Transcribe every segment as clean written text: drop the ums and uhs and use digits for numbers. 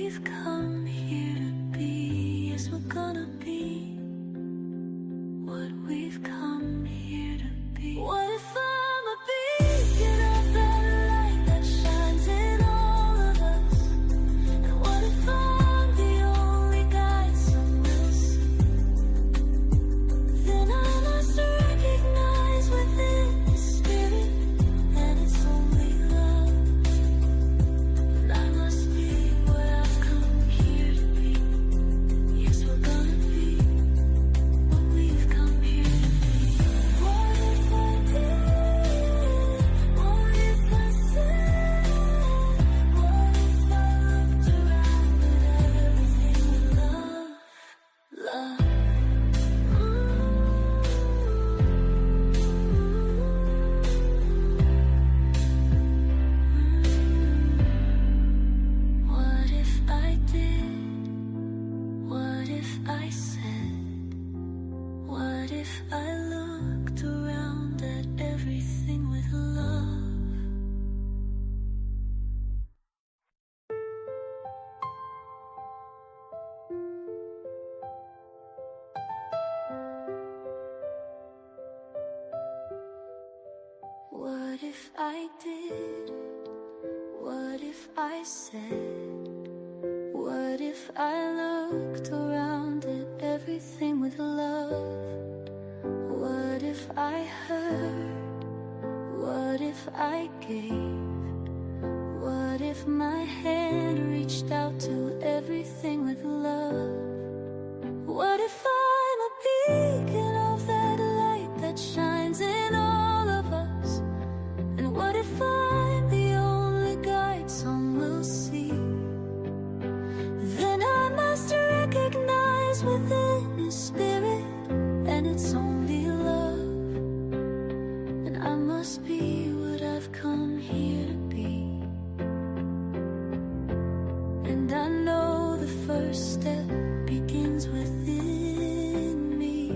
we've come here to be. Yes, we're gonna be what we've come here to be. What if I'm a beacon of that light that shines in all of us? And what if I'm the only guide some will see? Then I must recognize within the spirit that it's only love. And I must be what I've come here to be. Yes, we're gonna be what we've come here to be. What if I did? What if I said? What if I looked around at everything with love? Love. What if I did? What if I said? What if I looked around at everything with love? What if I did? What if I said? What if I looked around at everything with love? What if I heard? What if I gave? What if my hand reached out to everything with love? What if I'm a beacon of that light that shines in all of us? And what if I'm the only guide some will see? Then I must recognize within the spirit and it's only love. And I must be what I've come here to be. And I know the first step begins within me.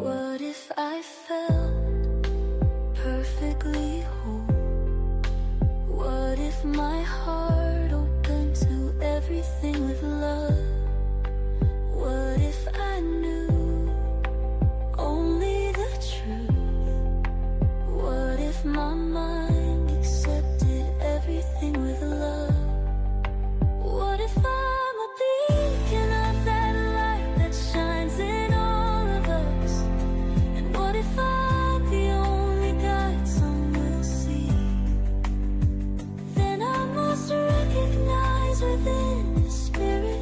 What if I felt perfectly whole? What if my heart opened to everything with love? What if I knew only the truth? What if my mind accepted everything with love? What if I'm a beacon of that light that shines in all of us? And what if I'm the only guide some will see? Then I must recognize within the spirit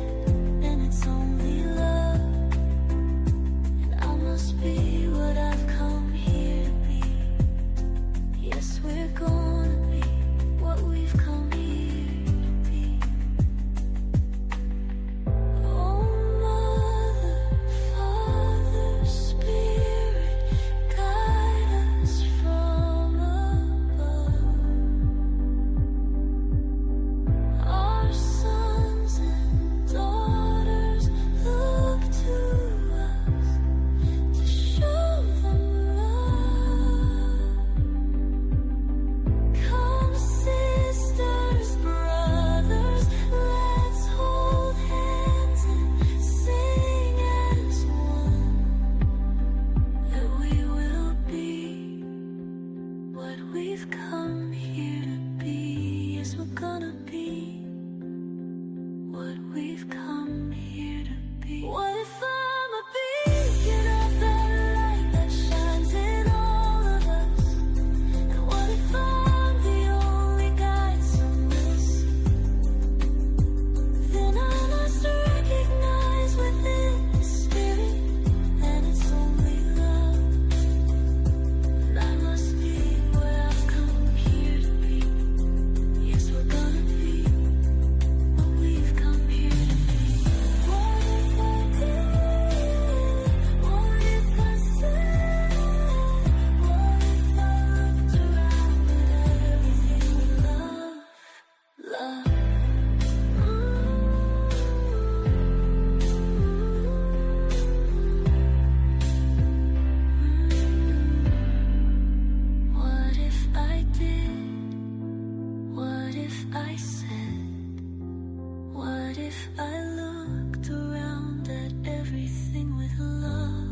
if I looked around at everything with love?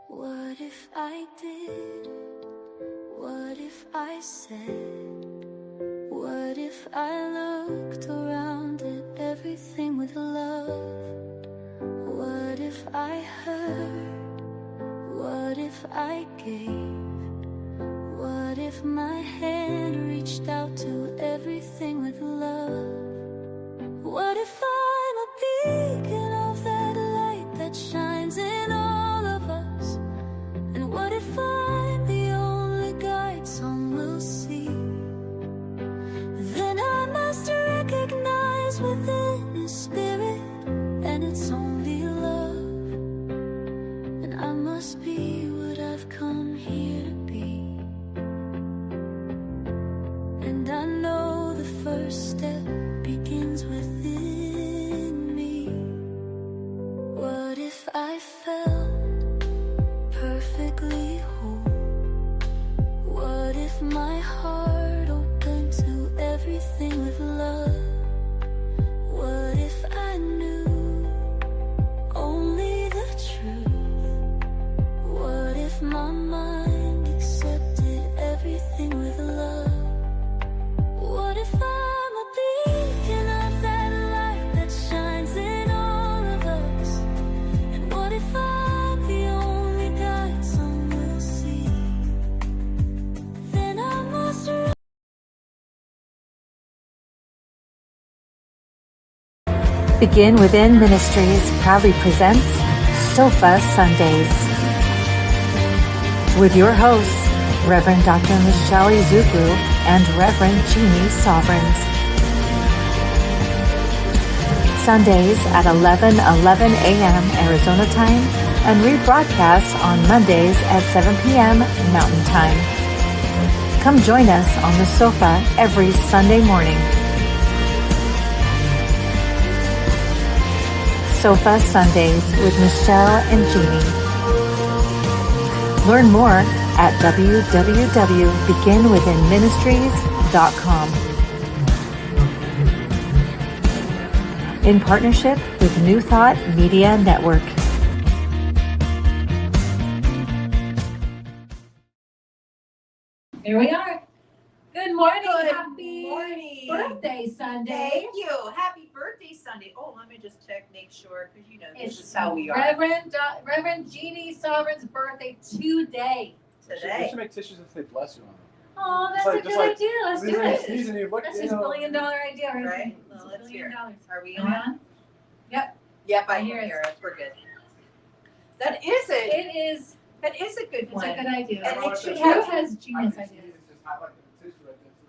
What if I did? What if I said? What if I looked around at everything with love? What if I heard? What if I gave? What if my hand reached out to everything with love? What if I'm a beacon of that light that shines in all of us? And what if I'm the only guide some will see? Then I must recognize within the spirit, and it's only love. And I must be what I've come here to be. And I know the first step begins within me. What if I felt perfectly whole? What if my heart opened to everything with love? What if I knew only the truth? What if my mind accepted everything with love? What if I'm a beacon of that light that shines in all of us? And what if I'm the only guide some will see? Then I must Begin Within Ministries proudly presents Sofa Sundays with your hosts, Reverend Dr. Michelle Izuku and Reverend Jeannie Sovereigns. Sundays at 11:11 a.m. Arizona time and rebroadcasts on Mondays at 7 p.m. Mountain Time. Come join us on the sofa every Sunday morning. Sofa Sundays with Michelle and Jeannie. Learn more at www.beginwithinministries.com. In partnership with New Thought Media Network. Here we are. Good morning. Good Happy morning. birthday Sunday. Thank you. Happy birthday Sunday. Oh, let me just make sure, because this It's is how we are Reverend Jeannie Sovereign's birthday today. We today. should make tissues that say bless you on them. Oh, that's Just a good like- idea. Let's do When you it. sneeze and you look, That's you his know, $1 billion idea, right? Right? It's Well, $1 let's billion. hear. Are we Am I on? on? Yep. Yep, I I can hear hear it. us. We're good. That is it. It is. That is a good It's one. a good idea. And it should Who have. has I genius can ideas? sneeze and just highlight the tissue right there, so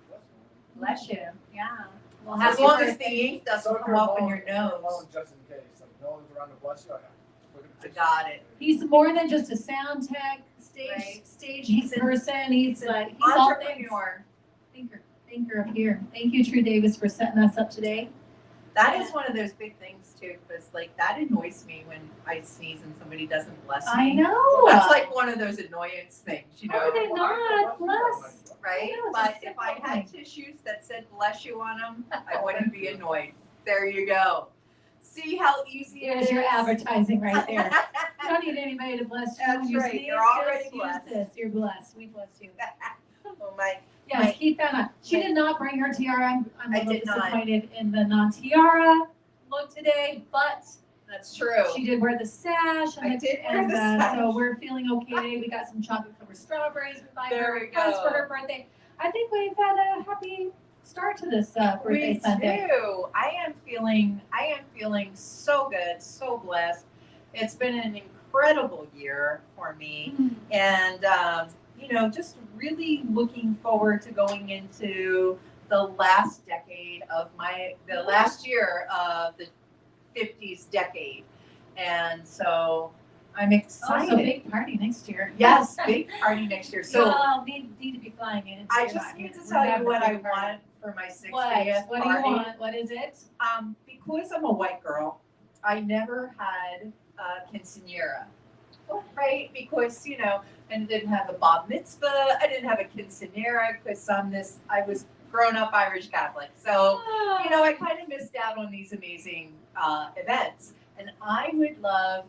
bless you. Bless you. Yeah. Well, As happy long as the birthday. ink doesn't So if come you're off in alone- your if you're alone, nose. just in case, like no one's around to bless you. Look at the I tissue. got it. He's more than just a sound tech, Right. stage He's an- person. He's all things. Entrepreneur. Thinker up here. Thank you, True Davis, for setting us up today. That is one of those big things too, because like that annoys me when I sneeze and somebody doesn't bless me. I know. That's like one of those annoyance things, you know. Are they not? Bless. Right? I know, it's a But if simple I had tissues that said bless you on them, I wouldn't be annoyed. There you go. See how easy it There's is? your advertising right there. You don't need anybody to bless you. That's When you right, sneeze, you're already just blessed. Use this. You're blessed. We bless you. Oh my, Yes, My- keep that on. She did not bring her tiara. I'm a I little did not. disappointed in the non-tiara look today, but that's true. she did wear the sash. I did wear the So sash. we're feeling okay today. We got some chocolate-covered strawberries with my There we request for go. her birthday. I think we've had a happy start to this birthday Me Sunday. too. I am feeling so good, so blessed. It's been an incredible year for me. And just really looking forward to going into the last decade of the last year of the 50s decade. And so I'm excited. Oh, so big party next year. Yes, big party next year. So So I'll need to be flying in. I just need to tell you what I want for my 60th What? What do you party. want? What is it? Because I'm a white girl, I never had quinceanera, right? Because, you know, and I didn't have a bar mitzvah, I didn't have a quinceanera because I was grown up Irish Catholic. So, you know, I kind of missed out on these amazing events. And I would love,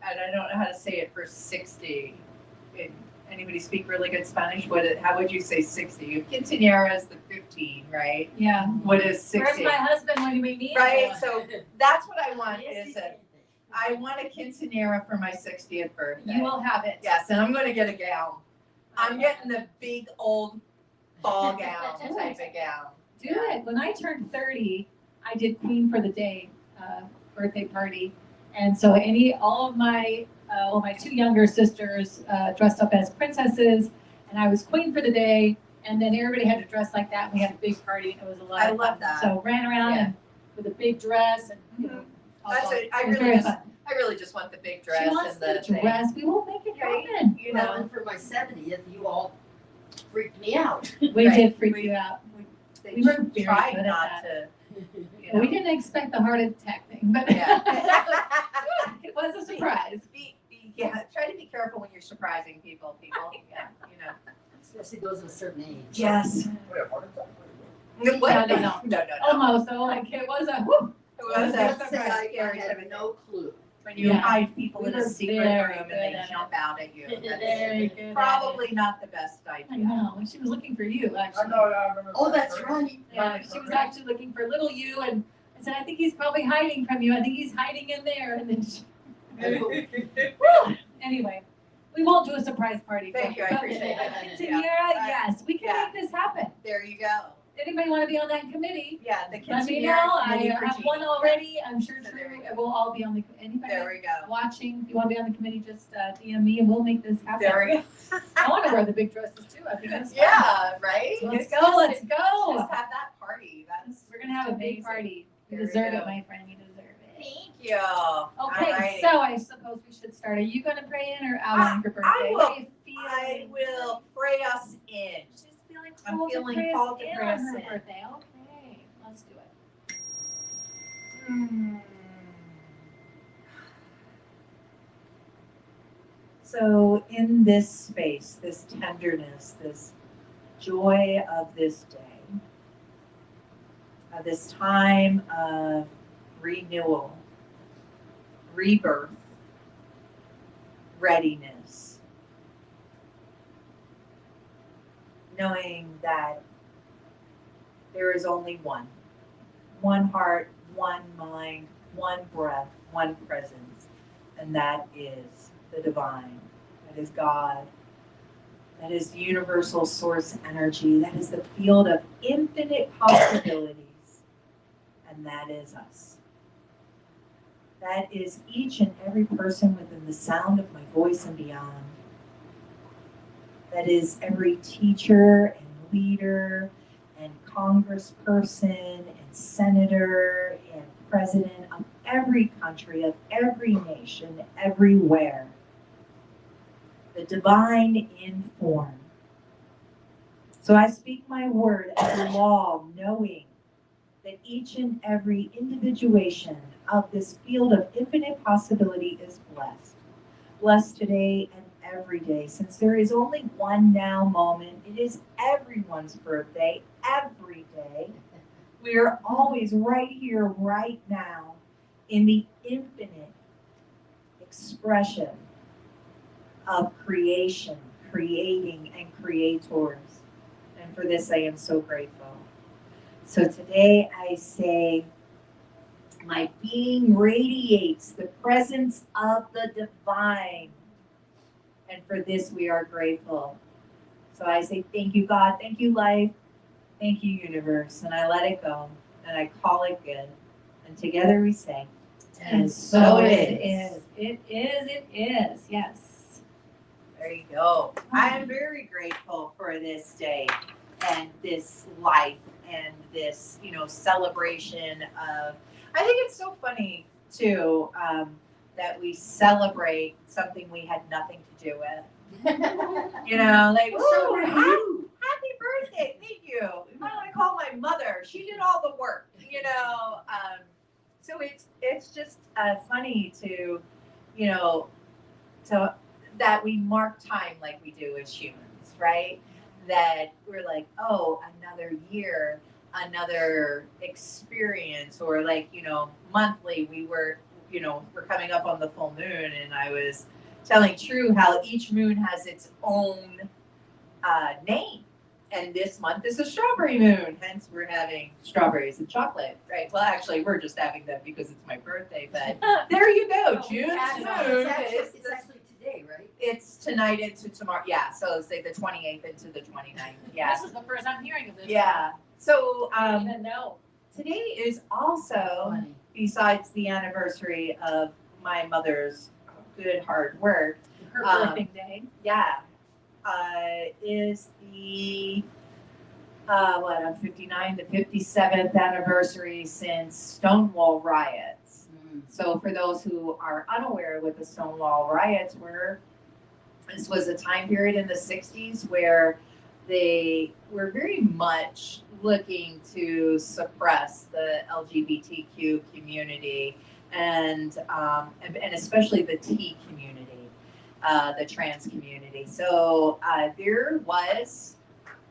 and I don't know how to say it for 60. Anybody speak really good Spanish? How would you say 60? Quinceanera is the 15, right? Yeah. What is 60? Where's my husband when we meet? Right, so that's what I want I want a quinceanera for my 60th birthday. You will have it. Yes, and I'm going to get a gown. I'm getting the big old ball gown type of gown. Do it. When I turned 30, I did Queen for the Day birthday party. And so all of my two younger sisters dressed up as princesses, and I was Queen for the Day, and then everybody had to dress like that, and we had a big party, and it was a lot of fun. I love that. So ran around and with a big dress, and you know, That's it. I really just want the big dress. She wants and the dress. We will make it happen. You Well, know, and for my 70th, you all freaked me out. We Right. did freak you out. they we were very tried good at not that. to. You know. We didn't expect the heart attack thing, but Yeah. it was a surprise. Try to be careful when you're surprising people. Yeah, you know. Especially those of a certain age. Yes. Wait, a heart attack? No, No. Almost. So like it was a whoo. It was I a must say, I scary had everything. no clue. When you Yeah. hide people in We a were secret very room and good they at jump out at you. Very That's good at probably not the best I idea. know. She was looking for you I actually. know, I remember. Oh, that's right. Yeah, she was actually looking for little you, and I said, I think he's probably hiding from you. I think he's hiding in there. And then she, Whew. Anyway, we won't do a surprise party. Thank you, I appreciate that. Quinceañera, Yeah. yes, we can Yeah. make this happen. There you go. Anybody want to be on that committee? Yeah, the Let me quinceanera know. I committee for have Jeannie. one already. I'm sure So there we go. we'll all be on the. Anybody There we go. watching? If you want to be on the committee, just DM me and we'll make this happen. There we go. I want to wear the big dresses too. I think that's fun. Yeah, right? Let's It's go. just- Let's go. Just have that party. We're gonna have a big amazing. party. You There we deserve go. it, my friend. You deserve it. Thank you. Okay, Alrighty. so I suppose we should start. Are you gonna pray in or out on your birthday? I What are you I feeling? will pray us in. She's feeling I'm called feeling to pray called us to in pray on us her in. birthday. Okay, let's do it. So in this space, this tenderness, this joy of this day, of this time of renewal, rebirth, readiness, knowing that there is only one heart, one mind, one breath, one presence, and that is the divine, that is God, that is universal source energy, that is the field of infinite possibilities, and that is us. That is each and every person within the sound of my voice and beyond. That is every teacher and leader and congressperson and senator and president of every country, of every nation, everywhere. The divine in form. So I speak my word as a law, knowing that each and every individuation of this field of infinite possibility is blessed. Blessed today and every day. Since there is only one now moment, it is everyone's birthday, every day. We are always right here, right now, in the infinite expression of creation, creating, and creators. And for this, I am so grateful. So today I say, my being radiates the presence of the divine. And for this, we are grateful. So I say, thank you, God. Thank you, life. Thank you, universe. And I let it go. And I call it good. And together we say, And so it is. It is. It is. Yes. There you go. I am very grateful for this day and this life and this, celebration of, I think it's so funny too, that we celebrate something we had nothing to do with. Like, So "Ooh, are happy, you. happy birthday, thank you. You might want to call my mother. She did all the work, So So it's just funny to, you know, to that we mark time like we do as humans, right? That we're like, oh, another year, another experience, or like, you know, monthly we're coming up on the full moon, and I was telling True how each moon has its own name. And this month is a strawberry moon, hence we're having strawberries and chocolate, right? Well, actually, we're just having them because it's my birthday, but there you go. June's moon. It's actually today, right? It's tonight into tomorrow. Yeah, so say the 28th into the 29th. Yeah. This is the first I'm hearing of this. Yeah. So I didn't even know. today is also, Funny. besides the anniversary of my mother's good hard work, Her birthday day. yeah, is the I'm 59, the 57th anniversary since Stonewall riots. So for those who are unaware what the Stonewall riots were, this was a time period in the 60s where they were very much looking to suppress the LGBTQ community and especially the T community, the trans community. So there was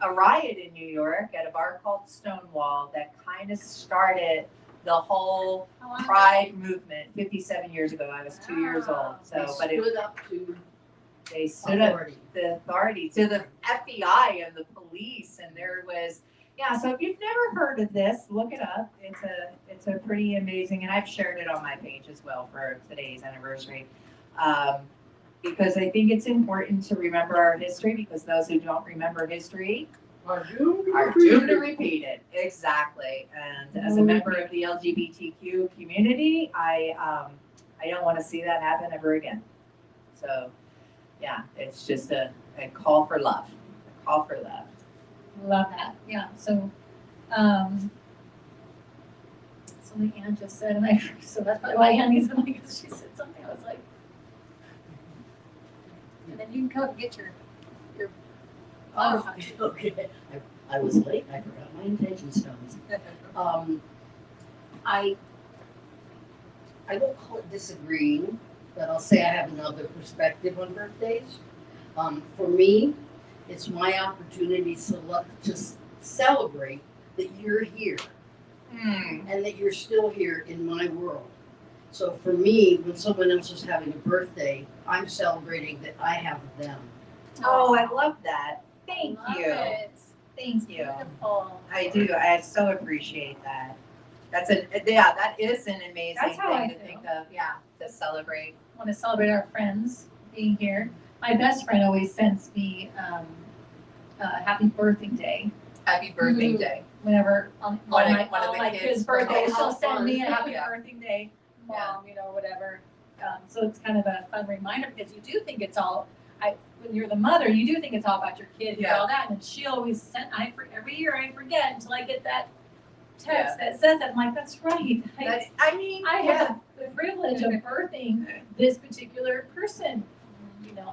a riot in New York at a bar called Stonewall that kind of started the whole Pride movement 57 years ago. I was 2 years old. So, but it, Stood up to they stood up authority. the authority to the FBI and the police, and there was so if you've never heard of this, look it up. It's a pretty amazing, and I've shared it on my page as well for today's anniversary, because I think it's important to remember our history, because those who don't remember history Are doomed to repeat it. Exactly. And as a member of the LGBTQ community, I don't want to see that happen ever again. So yeah, it's just a call for love. A call for love. Love that. Yeah. So, something Ann just said, and so that's probably why Ann needs the mic, because she said something. I was like, and then you can come and get your flower pot. Okay. I was late. I forgot my intention stones. I won't call it disagreeing, but I'll say I have another perspective on birthdays. For me, it's my opportunity to celebrate that you're here and that you're still here in my world. So for me, when someone else is having a birthday, I'm celebrating that I have them. Oh, I love that. Thank Love you. it. Thank you. Beautiful. I do. I so appreciate that. That is an amazing That's how I thing to feel. think of. Yeah, to celebrate. I want to celebrate our friends being here. My best friend always sends me happy birthday day. Happy birthday day. Whenever on One of my the kids' kids' birthdays, birthdays. she'll send me a happy Yeah. birthday day, Yeah. mom, whatever. So it's kind of a fun reminder, because you do think it's all. When you're the mother, you do think it's all about your kid and Yeah. all that. And she always sent. Every year I forget until I get that text that says that. I'm like, that's right. I have the privilege of birthing this particular person,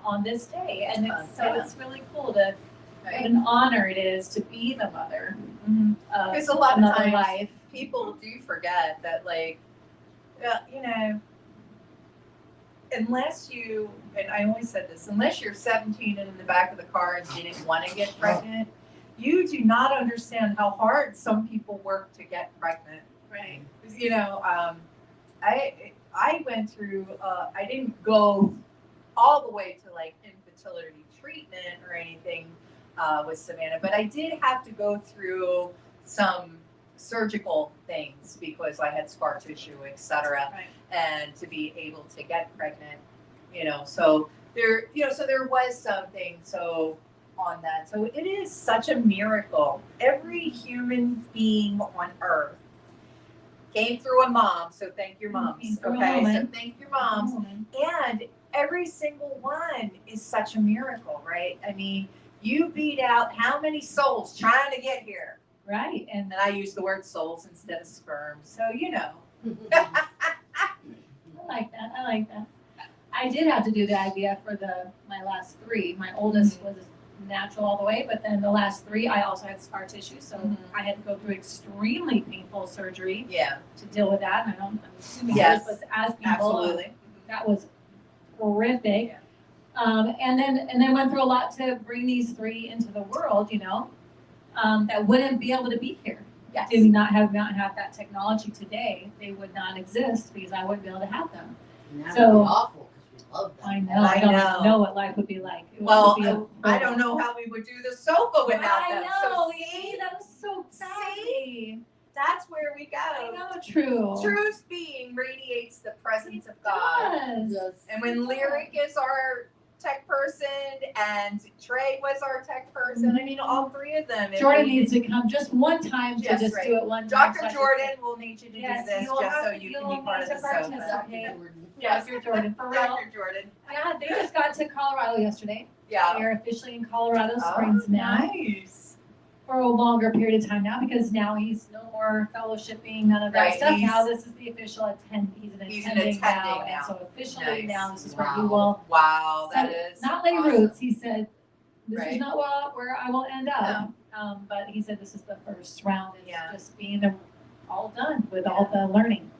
on this day, and it's really cool to. What an honor it is to be the mother of Because a lot of another times life. people do forget that, like, unless you, and I always said this, unless you're 17 and in the back of the car and didn't want to get pregnant, you do not understand how hard some people work to get pregnant. Right. I went through, I didn't go all the way to like infertility treatment or anything with Savannah, but I did have to go through some surgical things because I had scar tissue, etc. Right. And to be able to get pregnant, so there was something on that. So it is such a miracle. Every human being on earth came through a mom, so thank your moms. Okay, so thank your moms. And every single one is such a miracle, right? I mean, you beat out how many souls trying to get here? Right. And then I use the word souls instead of sperm. So, I like that. I did have to do the IVF for my last three. My oldest was natural all the way, but then the last 3, I also had scar tissue, so Mhm. I had to go through extremely painful surgery Yeah, to deal with that. And I'm assuming Yes. yours was as painful. absolutely. That was horrific. Yeah. And then went through a lot to bring these 3 into the world, that wouldn't be able to be here. Yes. Did we not have that technology today, they would not exist because I wouldn't be able to have them. And that So- would be awful because we love them. I know. I I don't know. even know what life would be like. It Well, would be a- I don't know how we would do the sofa without I them. know. So see, That was so sassy. that's where we I go. know. True. Truth being radiates the presence of God. Does. Yes. And when Lyric is our tech person and Trey was our tech person, I mean, all 3 of them. if Jordan we- needs to come just one time to Yes, just right. do it one time. Dr. so I can Jordan say, will need you to Yes, do this you'll just have so to- you you'll can be part of need the to sofa. participate. Jordan. Yes. Dr. Jordan, for real. Dr. Jordan. Yeah, they just got to Colorado yesterday. Yeah. They are officially in Colorado Oh, Springs now nice. for a longer period of time now because now he's no more fellowshipping, none of that Right, stuff. he's- Now this is the official He's an attending now, attending now. and so officially Nice. now this is where he Wow. will Wow, that set- is not lay awesome. roots. He said this Right. is not where I will end up. But he said this is the first round. It's Yeah. just being all done with all the learning.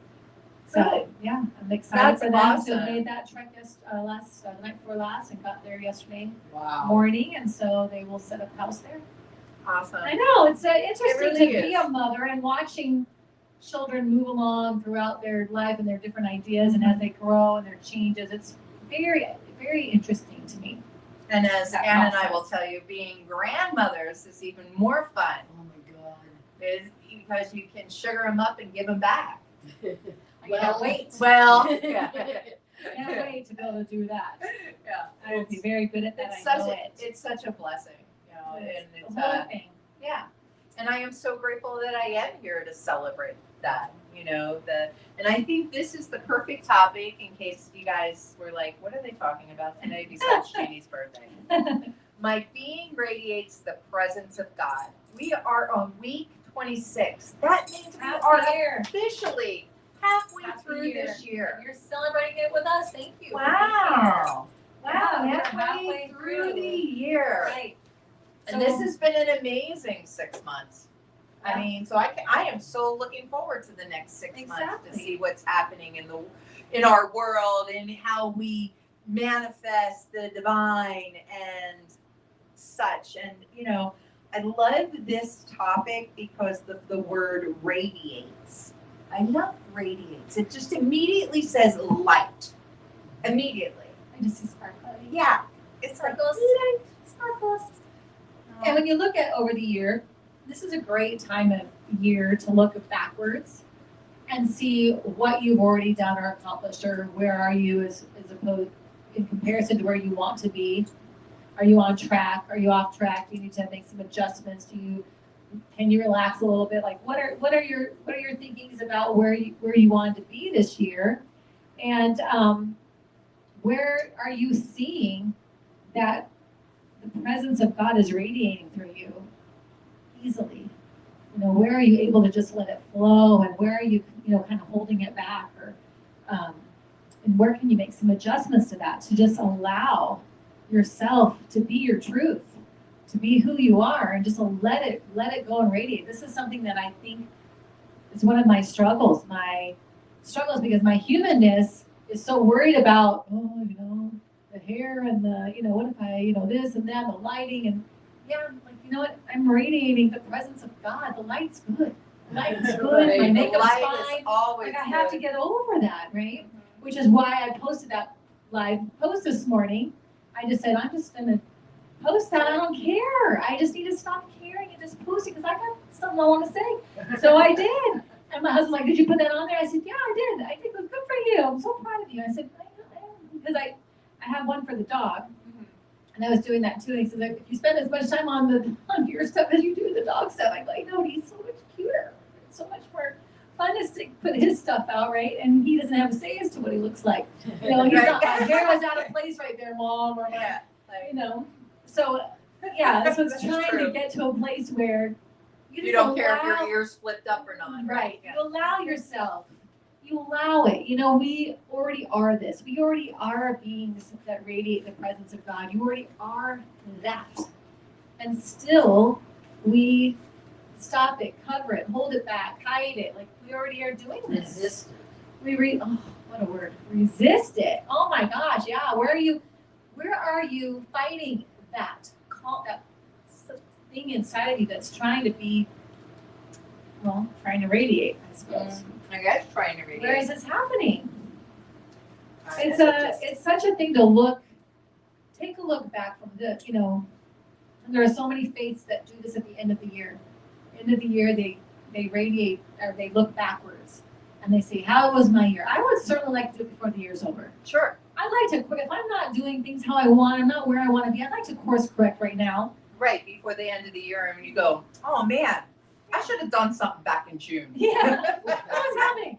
So Good. yeah, I'm excited That's for them awesome. to have made that trek the night before last and got there yesterday Wow. morning, and so they will set up house there. Awesome. I know it's interesting really to be is. a mother and watching children move along throughout their life and their different ideas, and as they grow and their changes. It's very, very interesting to me. And as That Ann and I process. will tell you, being grandmothers is even more fun. Oh my God. Is because you can sugar them up and give them back. I can't wait. Well, yeah. Can't wait to be able to do that. Yeah. I will be very good at that. It's I such know a, it. it's such a blessing, and it's the whole thing. yeah. And I am so grateful that I am here to celebrate that. And I think this is the perfect topic in case you guys were like, what are they talking about today besides Shady's birthday? My being radiates the presence of God. We are on week 26. That means we Half are the year. officially halfway Half the through year. this year. You're celebrating it with us. Thank you. Wow. Yeah, Wow, we're halfway halfway through through. the year. Right. And this has been an amazing 6 months. I Yeah. mean, so I am so looking forward to the next 6 months to Exactly. see what's happening in our world and how we manifest the divine and such. And I love this topic because the word radiates. I love radiates. It just immediately says light. Immediately. I just see sparkle. Yeah. It's like Sparkles. light, sparkles. And when you look at over the year, this is a great time of year to look backwards and see what you've already done or accomplished, or where are you as opposed in comparison to where you want to be. Are you on track? Are you off track? Do you need to make some adjustments? Can you relax a little bit? Like what are your thinkings about where you wanted to be this year, and where are you seeing that the presence of God is radiating through you easily? Where are you able to just let it flow, and where are you kind of holding it back, or and where can you make some adjustments to that to just allow yourself to be your truth, to be who you are, and just let it go and radiate. This is something that I think is one of my struggles. My struggles because my humanness is so worried about the hair and the what if I this and that, the lighting, and I'm like what, I'm radiating the presence of God. The light's good. The light's good. Right. My The makeup's light fine. is always Like I have to good. get over that, right? Which is why I posted that live post this morning. I just said, I'm just going to post that. I don't care. I just need to stop caring and just post it because I got something I want to say. So I did. And my husband's like, did you put that on there? I said, yeah, I did. I did. Good for you. I'm so proud of you. I said, because I have one for the dog. And I was doing that too. And he said, if you spend as much time on your stuff as you do the dog stuff, I'm like, no, he's so much cuter. It's so much more fun to put his stuff out, right? And he doesn't have a say as to what he looks like. He's not, my hair was out of place right there, Mom, or Yeah. So yeah, that's what's That's trying true. to get to a place where you You just don't care if allow- your ears flipped up or not. Right. Yeah. You allow yourself. You allow it. We already are this. We already are beings that radiate the presence of God. You already are that. And still, we stop it, cover it, hold it back, hide it. Like we already are doing this. Resist. Oh, what a word. Resist it. Oh my gosh, yeah. Where are you fighting that thing inside of you that's trying to be, well, trying to radiate, I suppose. I guess trying to radiate. Where is this happening? It's It's such a thing to take a look back from the, there are so many faiths that do this at the end of the year. End of the year, they radiate, or they look backwards, and they say, how was my year? I would certainly like to do it before the year's over. Sure. I'd like to, if I'm not doing things how I want, I'm not where I want to be, I'd like to course correct right now. Right, before the end of the year, and you go, oh man, I should have done something back in June. Yeah, what's happening,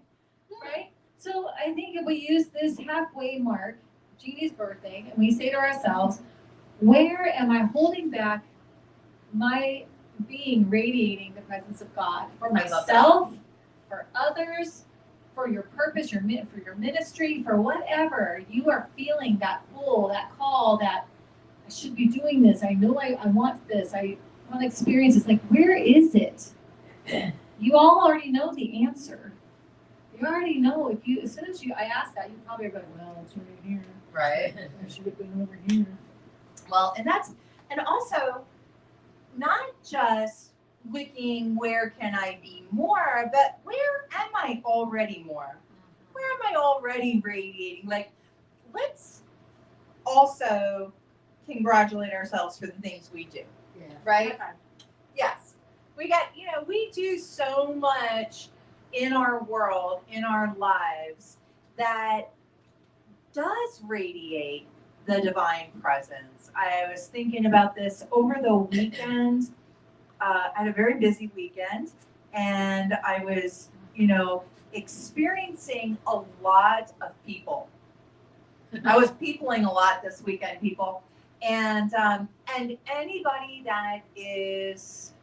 right? So I think if we use this halfway mark, Jeannie's birthday, and we say to ourselves, where am I holding back my being radiating the presence of God for myself, for others, for your purpose, for your ministry, for whatever you are feeling that pull, that call, that I should be doing this. I know I want this. I want to experience this. Like, where is it? You all already know the answer. You already know. As soon as I ask that, you probably are going, well, it's right here. Right. I should have been over here. Well, and also not just looking where can I be more, but where am I already more? Where am I already radiating? Like, let's also congratulate ourselves for the things we do. Yeah. Right? Okay. Yes. We do so much in our world, in our lives, that does radiate the divine presence. I was thinking about this over the weekend. I had a very busy weekend, and I was, experiencing a lot of people. I was peopling a lot this weekend, people. And anybody that is,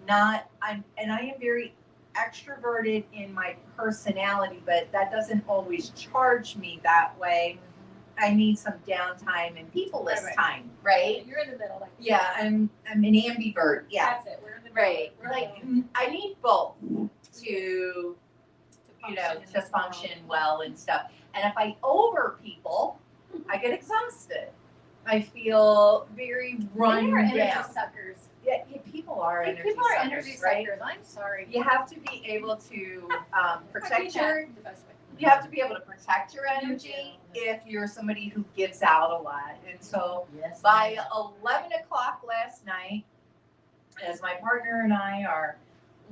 I am very extroverted in my personality, but that doesn't always charge me that way. I need some downtime and peopleless time, right? You're in the middle. Like, Yeah, I'm an ambivert. Yeah, that's it. We're in the middle. right. We're Like alone. I need both to to function well and stuff. And if I over people, I get exhausted. I feel very run They are energy down. suckers. Yeah, people are energy People are suckers, energy right? suckers. I'm sorry. You have to be able to protect your. The best way. You have to be able to protect your You energy do. if you're somebody who gives out a lot. And so Yes. by 11 o'clock last night, as my partner and I are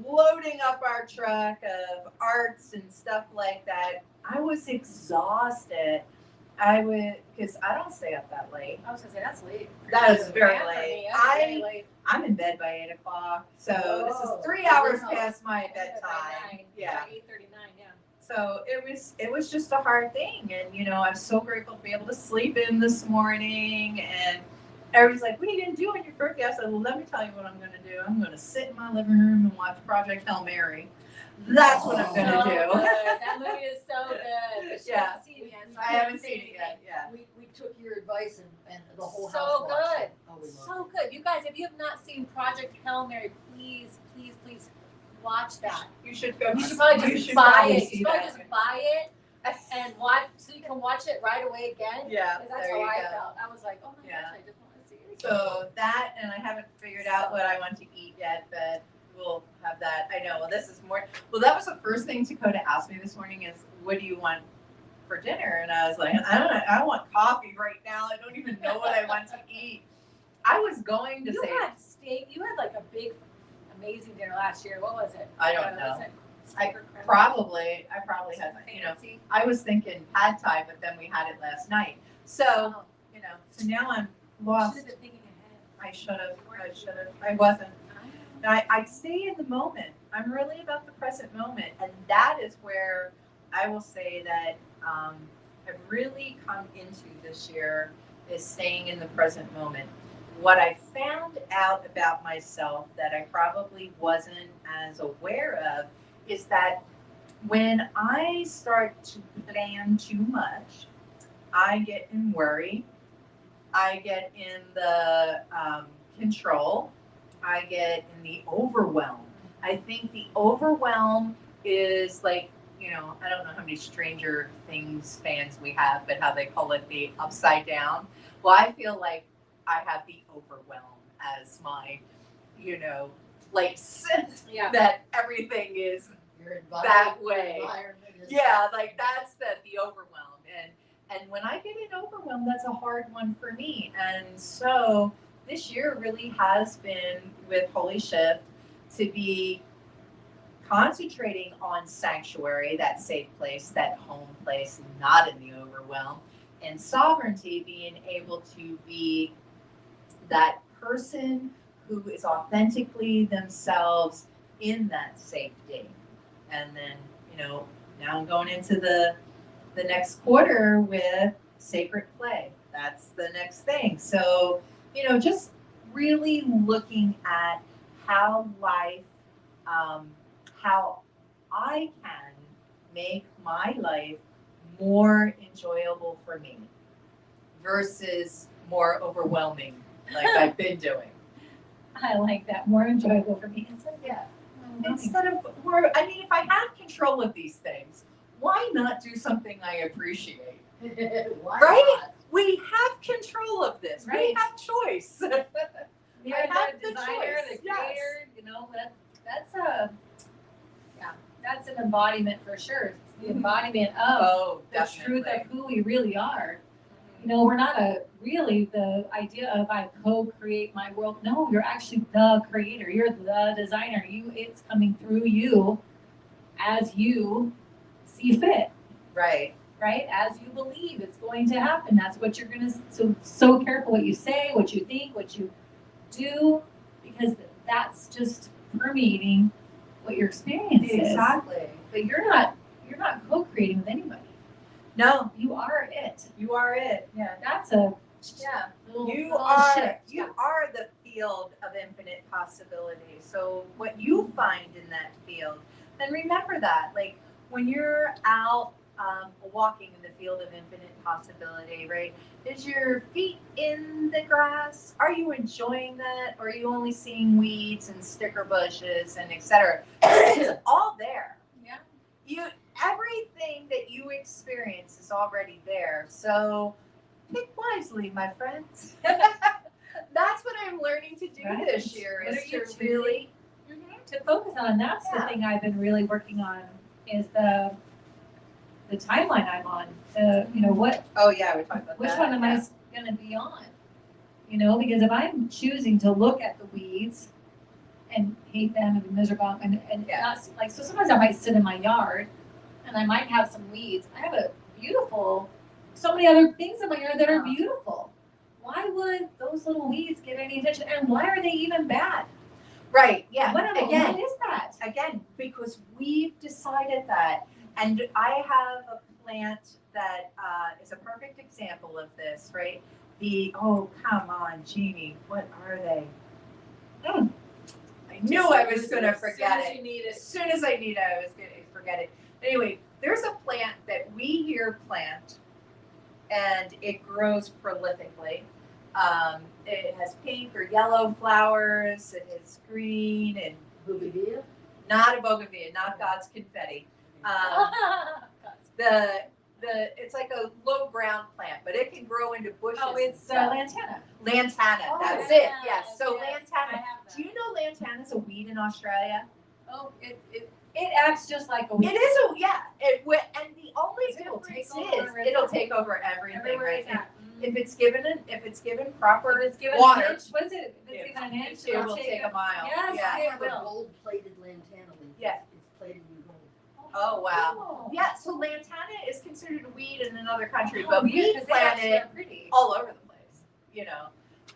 loading up our truck of arts and stuff like that, I was exhausted. Because I don't stay up that late. I was gonna say that's late. That is very Bad for late. me. That's very late. I'm in bed by 8 o'clock. So this Whoa. is 3 hours Wow. past my By bedtime. 9. Yeah. By 8:39. Yeah. So it was just a hard thing. And, I'm so grateful to be able to sleep in this morning. And everybody's like, what are you going to do on your birthday? I said, well, let me tell you what I'm going to do. I'm going to sit in my living room and watch Project Hail Mary. That's what I'm going to So do. good. That movie is so good. Yeah. Seen it yet, so I haven't seen it yet. Yeah. We took your advice and the whole So house watched good. it. Oh, we loved So good. You guys, if you have not seen Project Hail Mary, please watch that. You should go. You should probably you just should buy probably it. see You should probably that. just buy it and watch, so you can watch it right away again. Yeah, Because that's there how you I go. felt. I was like, oh my Yeah. gosh, I just want to see it. So that, and I haven't figured out what I want to eat yet, but we'll have that. I know. Well, this is more. Well, that was the first thing Dakota asked me this morning is, what do you want for dinner? And I was like, I don't know. I want coffee right now. I don't even know what I want to eat. I was going to You say, had steak. You had like a big, amazing dinner last year. What was it? I don't know. Was it I steak or crab? probably had, Fancy? I was thinking pad thai, but then we had it last night. So, Oh, so now I'm you lost. should have been thinking ahead. I should have. I wasn't. And I stay in the moment. I'm really about the present moment. And that is where I will say that I've really come into this year is staying in the present moment. What I found out about myself that I probably wasn't as aware of is that when I start to plan too much, I get in worry. I get in the control. I get in the overwhelm. I think the overwhelm is like, you know, I don't know how many Stranger Things fans we have, but how they call it the upside down. Well, I feel like I have the overwhelm as my, you know, place that everything is Your that way. environment is- Yeah, like that's the overwhelm. And when I get in overwhelm, that's a hard one for me. And so this year really has been with Holy Shift to be concentrating on sanctuary, that safe place, that home place, not in the overwhelm, and sovereignty, being able to be that person who is authentically themselves in that safety. And then, you know, now I'm going into the next quarter with sacred play. That's the next thing. So, you know, just really looking at how life, how I can make my life more enjoyable for me versus more overwhelming, like I've been doing. I like that. More enjoyable for me. Instead of, Instead of more, I mean, if I have control of these things, why not do something I appreciate? Why Right? not? We have control of this. Right. We have choice. we I are have the the designer, choice. the Yes. creator, you know, that's an embodiment for sure. It's the embodiment of Oh, the truth definitely. of who we really are. You know, we're not really the idea of I co-create my world. No, you're actually the creator. You're the designer. It's coming through you as you see fit, Right. right? As you believe it's going to happen. That's what you're gonna. So careful what you say, what you think, what you do, because that's just permeating what your experience is. Exactly. But you're not co-creating with anybody. No, You are it. you are it. Yeah. That's a Yeah. little, You little are shift. you are the field of infinite possibility. So what you find in that field, and remember that, like when you're out walking in the field of infinite possibility, right? Is your feet in the grass? Are you enjoying that? Or are you only seeing weeds and sticker bushes and etc.? It's all there. Yeah. Everything that you experience is already there. So pick wisely, my friends. That's what I'm learning to do Right. this year, What is are you to choosing? really To focus on. That's the Yeah. thing I've been really working on is the timeline I'm on. You know, what Oh yeah, we talked about which that. one am I going to be on? You know, because if I'm choosing to look at the weeds and hate them and be miserable and Yeah. not like, so sometimes I might sit in my yard and I might have some weeds. I have so many other things in my yard that are beautiful. Why would those little weeds get any attention? And why are they even bad? Right, yeah. What Again, is that? because we've decided that. And I have a plant that is a perfect example of this, right? Oh, come on, Jeannie, what are they? I knew I was going to forget it. As soon as I need it, I was going to forget it. Anyway, there's a plant that we here plant, and it grows prolifically. It has pink or yellow flowers. It is green and Bougainvillea? not a bougainvillea, not God's confetti. It's like a low ground plant, but it can grow into bushes. Oh, it's and stuff. lantana. Lantana. Oh, That's yeah. it. Yes. So Yes, I lantana. have that. Do you know lantana is a weed in Australia? Oh, it acts just like a weed. It is a and the only It'll difference take over is it'll take over everything. everywhere Right? it's at. If it's given proper If it's given water, an inch, what is it? If it's given an inch, it will take a mile. Yes, Yeah. I it have a will. gold-plated lantana leaf. Yeah. It's plated in gold. Oh wow. Cool. Yeah. So lantana is considered a weed in another country, Oh, but weird, we 'cause they plant actually it are pretty. all over the place. You know,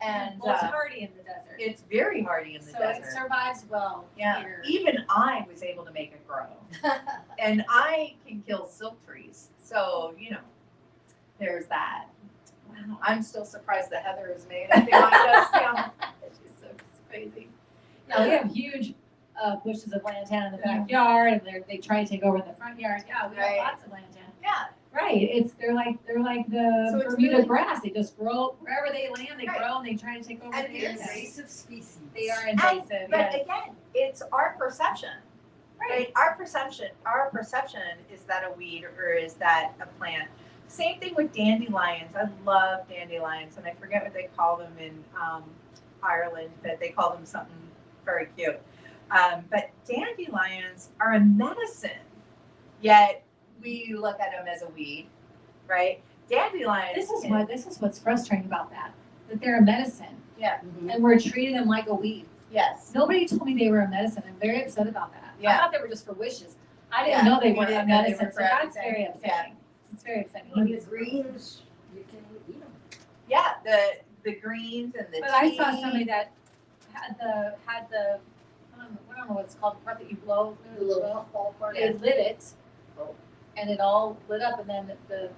and Well, it's hardy in the desert. it's very hardy in the So desert. it survives well Yeah, here. even I was able to make it grow, and I can kill silk trees. So you know, there's that. Wow. I'm still surprised that Heather has made it behind us. Yeah. She's so crazy. Yeah, we have huge bushes of lantana in the backyard, and they try to take over in the front yard. Yeah, we Right. have lots of lantana. Yeah, Right. Right. They're like the So it's Bermuda really- grass. They just grow wherever they land. They Right. grow and they try to take over And the the area. Invasive species. They are And, invasive. but Yes. again, it's our perception. Right. Our perception is that a weed or is that a plant? Same thing with dandelions. I love dandelions, and I forget what they call them in Ireland, but they call them something very cute. But dandelions are a medicine, yet we look at them as a weed, right? Dandelions. This is what's frustrating about that they're a medicine Yeah. Mhm. and we're treating them like a weed. Yes. Nobody told me they were a medicine. I'm very upset about that. I Yeah. thought they were just for wishes. I didn't Yeah, know they you were a didn't know they medicine, were so for that's everything. very upsetting. It's very upsetting. And the greens, you can eat them. Yeah. The greens and the But I saw tea. somebody that had the I don't know what it's called, the part that you blow. The little puffball part. They lit it, Oh. and it all lit up, and then the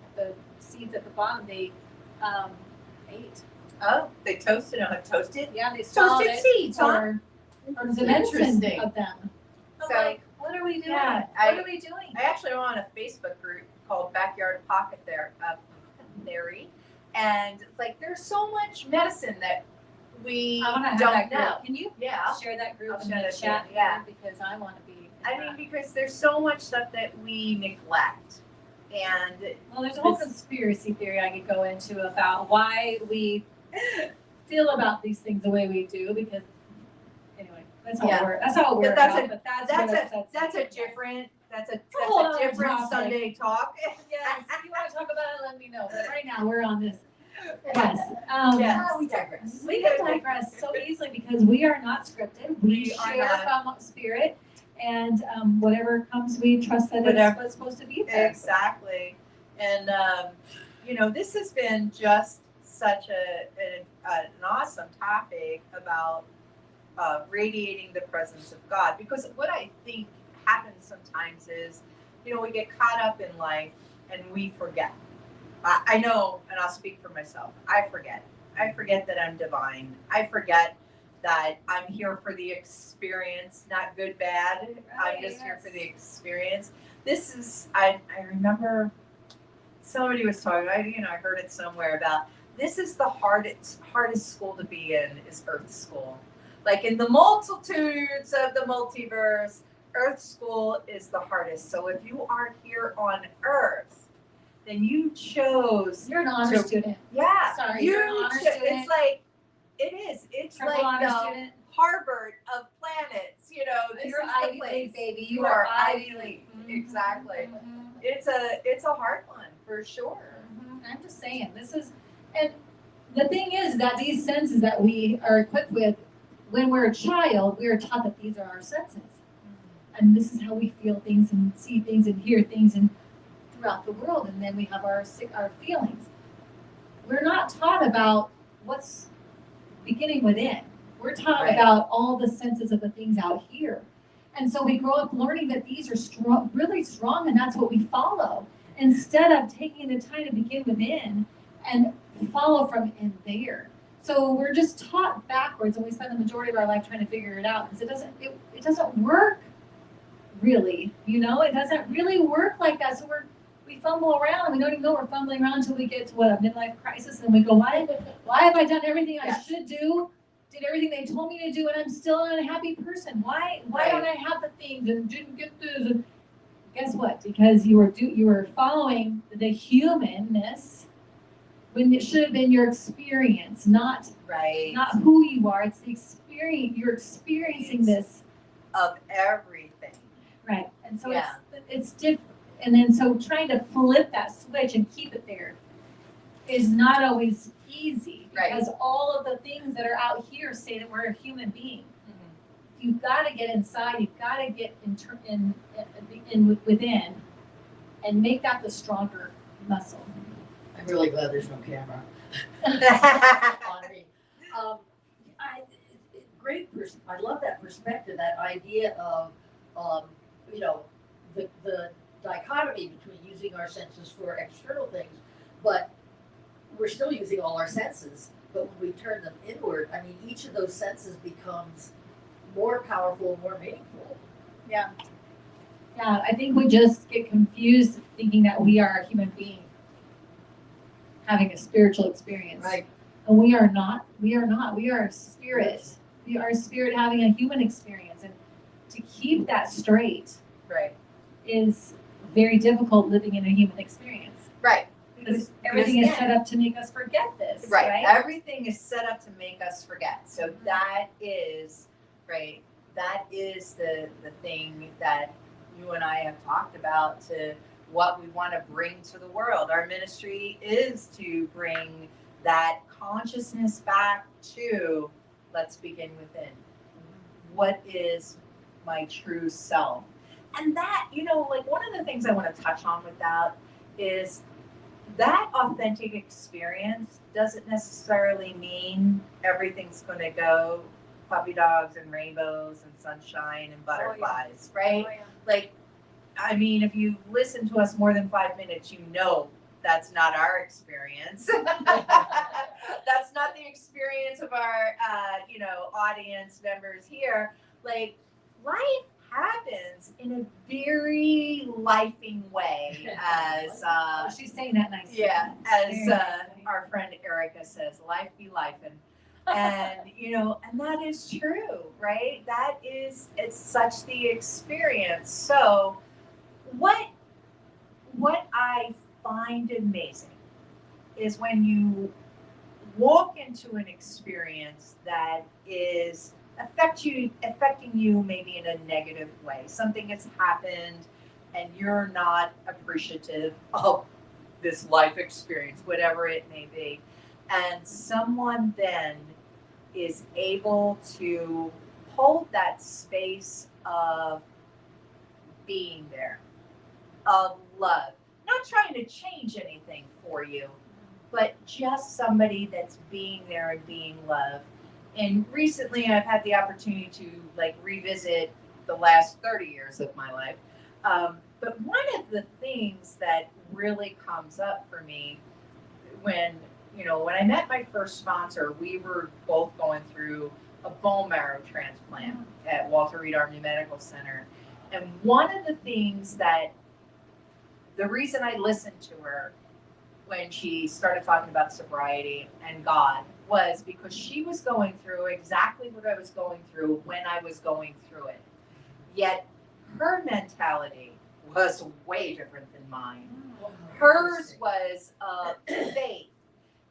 seeds at the bottom they ate. Oh, they toasted them. Toasted. Yeah, they swallowed Toasted it seeds, huh? for the medicine Interesting. of them. I'm So, like, what are we doing? yeah, what are we doing? I actually am on a Facebook group called Backyard Pocket Theory, and it's like there's so much medicine that we I want to have don't that group. know. Can you Yeah, share that group I'll in share the that chat? too, yeah. Because I want to be. in I that. mean because there's so much stuff that we neglect, and Well, there's a whole This- conspiracy theory I could go into about why we feel about these things the way we do. Because anyway, that's how Yeah. it works. That's how it works. that's out, a- but that's that's what a upsets that's me. a different whole other different topic. Sunday talk. Yes, if you want to talk about it, let me know. But right now, we're on this. Yes. Yes. We digress. We can digress so easily because we are not scripted. We We are share from spirit, and whatever comes, we trust that it's Whatever. what's supposed to be there. Exactly. And, this has been just such an awesome topic about radiating the presence of God. Because what I think happens sometimes is, we get caught up in life and we forget. I know, and I'll speak for myself, I forget. I forget that I'm divine. I forget that I'm here for the experience, not good, bad. I'm Right, just here yes. for the experience. This is, I remember somebody was talking, I heard it somewhere about, this is the hardest school to be in is Earth School. Like in the multitudes of the multiverse, Earth School is the hardest. So if you are here on Earth, then you chose, You're an honor So- student. yeah, Sorry, you you're an honor student. it's like, it is. It's Triple like honor the student. Harvard of planets, this You're is the Ivy place. League, baby. You are Ivy League. Mhm. Exactly. Mhm. It's a hard one for sure. Mhm. I'm just saying, and the thing is that these senses that we are equipped with, when we're a child, we are taught that these are our senses. And this is how we feel things and see things and hear things and throughout the world. And then we have our feelings. We're not taught about what's beginning within. We're taught Right. about all the senses of the things out here. And so we grow up learning that these are strong, really strong, and that's what we follow. Instead of taking the time to begin within and follow from in there. So we're just taught backwards, and we spend the majority of our life trying to figure it out because it doesn't work really. It doesn't really work like that. So we fumble around and we don't even know we're fumbling around until we get to a midlife crisis, and we go, why have I done everything I Yes. should do? Did everything they told me to do, and I'm still an unhappy person. Why Right. don't I have the things and didn't get this? And guess what? Because you were following the humanness when it should have been your experience, not Right. who you are. It's the experience. You're experiencing this, Of everything. right? And so Yeah. it's different. And then so trying to flip that switch and keep it there is not always easy Right. because all of the things that are out here say that we're a human being. Mhm. You've got to get inside. You've got to get within, and make that the stronger muscle. I'm really glad there's no camera on me. I love that perspective, that idea of, the dichotomy between using our senses for external things, but we're still using all our senses. But when we turn them inward, each of those senses becomes more powerful, more meaningful. Yeah, I think we just get confused thinking that we are a human being having a spiritual experience. Right. And we are not. We are not. We are a spirit. We are a spirit having a human experience. And to keep that straight Right. is very difficult living in a human experience. Right. Because everything is set up to make us forget this. Right. Everything is set up to make us forget. So that is, right, that is the thing that you and I have talked about, to what we want to bring to the world. Our ministry is to bring that consciousness back to, let's begin within. What is my true self? And that, like, one of the things I want to touch on with that is that authentic experience doesn't necessarily mean everything's going to go puppy dogs and rainbows and sunshine and butterflies, right? Oh, yeah. Like, I mean, if you listen to us more than 5 minutes, that's not our experience. That's not the experience of our, audience members here. Like, life happens in a very lifing way, as she's saying that nicely. yeah, as our friend Erica says, life be lifing. And and that is true, right? It's such the experience. So what I find amazing is when you walk into an experience that is affecting you maybe in a negative way. Something has happened and you're not appreciative of this life experience, whatever it may be. And someone then is able to hold that space of being there, of love, not trying to change anything for you, but just somebody that's being there and being loved. And recently I've had the opportunity to revisit the last 30 years of my life. But one of the things that really comes up for me when I met my first sponsor, we were both going through a bone marrow transplant at Walter Reed Army Medical Center. And one of the things the reason I listened to her when she started talking about sobriety and God was because she was going through exactly what I was going through when I was going through it. Yet her mentality was way different than mine. Hers was of faith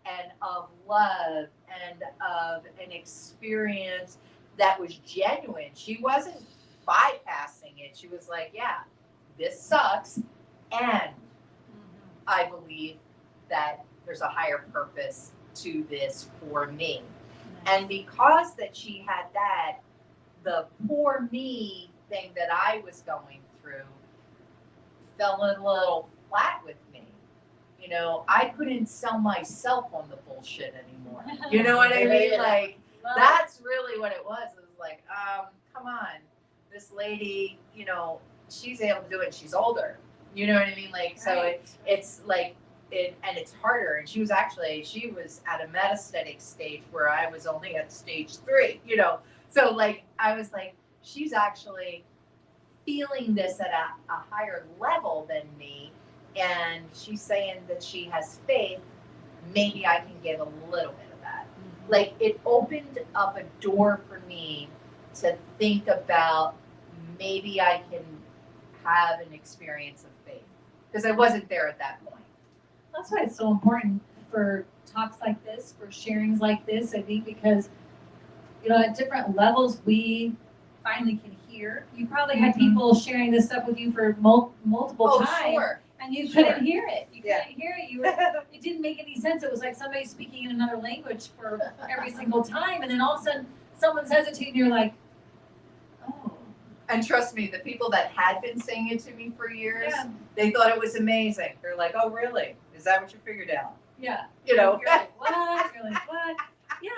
and of love and of an experience that was genuine. She wasn't bypassing it. She was like, yeah, this sucks. And I believe that there's a higher purpose to this for me. And because that she had that, the poor me thing that I was going through fell a little flat with me. I couldn't sell myself on the bullshit anymore. You know what I mean? Like, that's really what it was. It was like, come on, this lady, she's able to do it. She's older. You know what I mean? Like, so it's like, and it's harder. And she was at a metastatic stage where I was only at stage 3, So like, I was like, she's actually feeling this at a higher level than me. And she's saying that she has faith. Maybe I can give a little bit of that. Mm-hmm. Like, it opened up a door for me to think about maybe I can have an experience of faith, because I wasn't there at that point. That's why it's so important for talks like this, for sharings like this, I think, because, at different levels, we finally can hear. You probably had people sharing this stuff with you for multiple times. Sure. And you couldn't hear it. You couldn't hear it. It didn't make any sense. It was like somebody speaking in another language for every single time. And then all of a sudden, someone says it to you and you're like, oh. And trust me, the people that had been saying it to me for years, they thought it was amazing. They're like, oh, really? Is that what you figured out? Yeah. You're like, what? You're like, what? Yeah,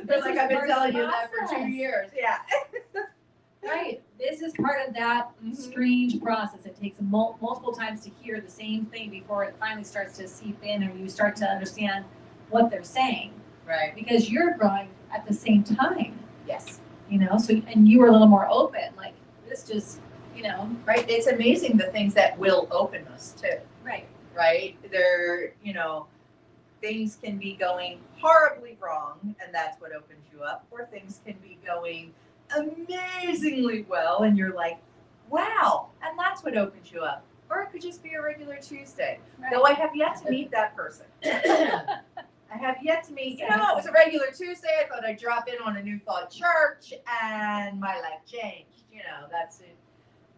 They're like, I've been telling you that for 2 years. Yeah. Right. This is part of that strange process. It takes multiple times to hear the same thing before it finally starts to seep in, or you start to understand what they're saying. Right. Because you're growing at the same time. Yes. So, and you were a little more open. Like, this just, know. Right. It's amazing the things that will open us too. Right. Right. There, things can be going horribly wrong, and that's what opens you up, or things can be going amazingly well, and you're like, wow, and that's what opens you up. Or it could just be a regular Tuesday. Right. Though I have yet to meet that person. I have yet to meet, it was a regular Tuesday. I thought I'd drop in on a New Thought church, and my life changed. That's it.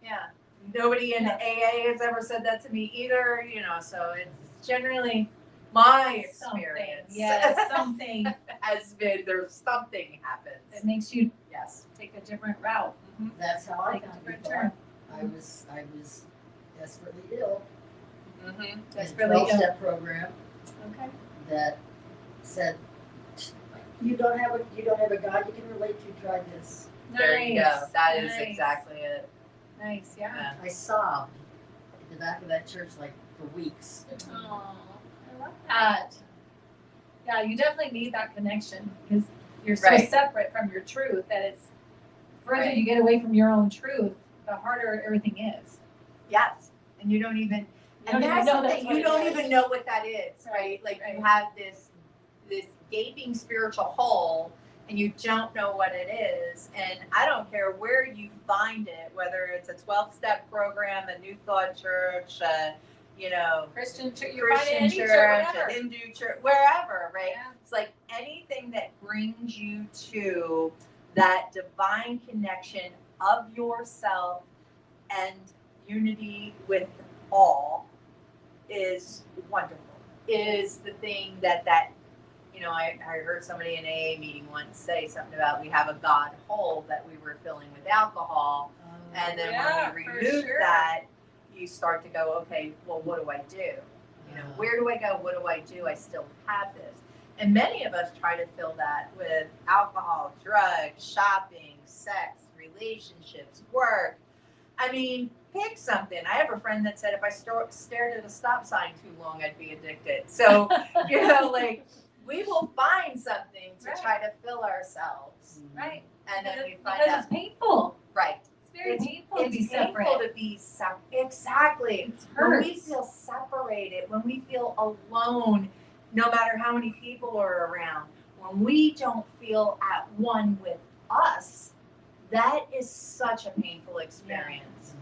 Yeah. Nobody in AA has ever said that to me either, so it's generally my experience. Something has been there's something happens. that makes you Yes. take a different route. Mm-hmm. That's how I Take a got different before. turn. I was desperately ill. Mm-hmm. That's In a really 12-step program Okay. that said, you don't have a God you can relate to, try this. There you go. That is Nice. exactly it. Nice. Yeah. I sobbed in the back of that church like for weeks. Oh, I love that. Yeah, you definitely need that connection because you're so Right. separate from your truth that it's further Right. you get away from your own truth, the harder everything is. Yes. And you don't even You don't even that's know the that's thing, what you it don't is. even know what that is, right? Right, Like you right. have this gaping spiritual hole and you don't know what it is. And I don't care where you find it, whether it's a 12-step program, a New Thought church, Christian church, Christian church, a Hindu church, wherever, right? Yeah. It's like anything that brings you to that divine connection of yourself and unity with all is wonderful. Is the thing that I heard somebody in an AA meeting once say something about we have a God hole that we were filling with alcohol. And then when we remove that, you start to go, okay, well, what do I do? Where do I go? What do I do? I still have this. And many of us try to fill that with alcohol, drugs, shopping, sex, relationships, work. I mean, pick something. I have a friend that said if I stared at a stop sign too long, I'd be addicted. So, we will find something to try to fill ourselves. Right. And then we find because out. it's painful. Right. It's very painful to be It's separate. painful to be separate. Exactly. It When hurts. we feel separated, when we feel alone, no matter how many people are around, when we don't feel at one with us, that is such a painful experience.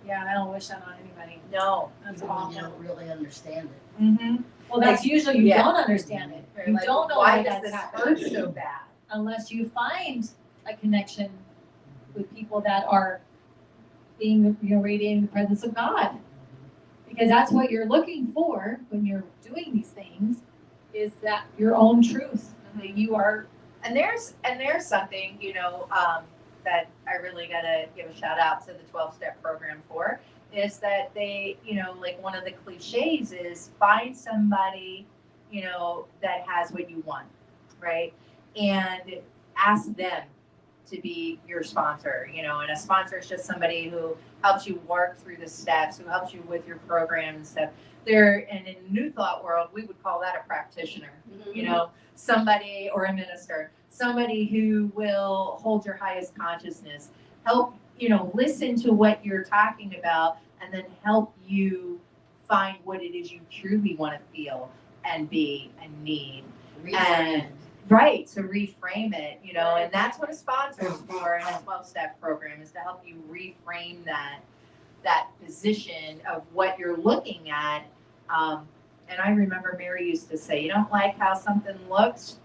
Yeah, I don't wish that on anybody. No. That's Even when awful. you don't really understand it. Mm-hmm. Well, that's usually you yeah. don't understand it. You don't know why why does that's this happening hurt so bad? unless you find a connection with people that are being, radiating the presence of God. Because that's what you're looking for when you're doing these things, is that your own truth that you are. And there's something, that I really gotta give a shout out to the 12-step program for, is that they, like one of the cliches is find somebody, that has what you want, right? And ask them to be your sponsor, and a sponsor is just somebody who helps you work through the steps, who helps you with your program and stuff. And in New Thought world, we would call that a practitioner, somebody, or a minister, somebody who will hold your highest consciousness, help, listen to what you're talking about, and then help you find what it is you truly want to feel and be and need. And right, to reframe it, and that's what a sponsor is for in a 12-step program, is to help you reframe that position of what you're looking at. And I remember Mary used to say, you don't like how something looks,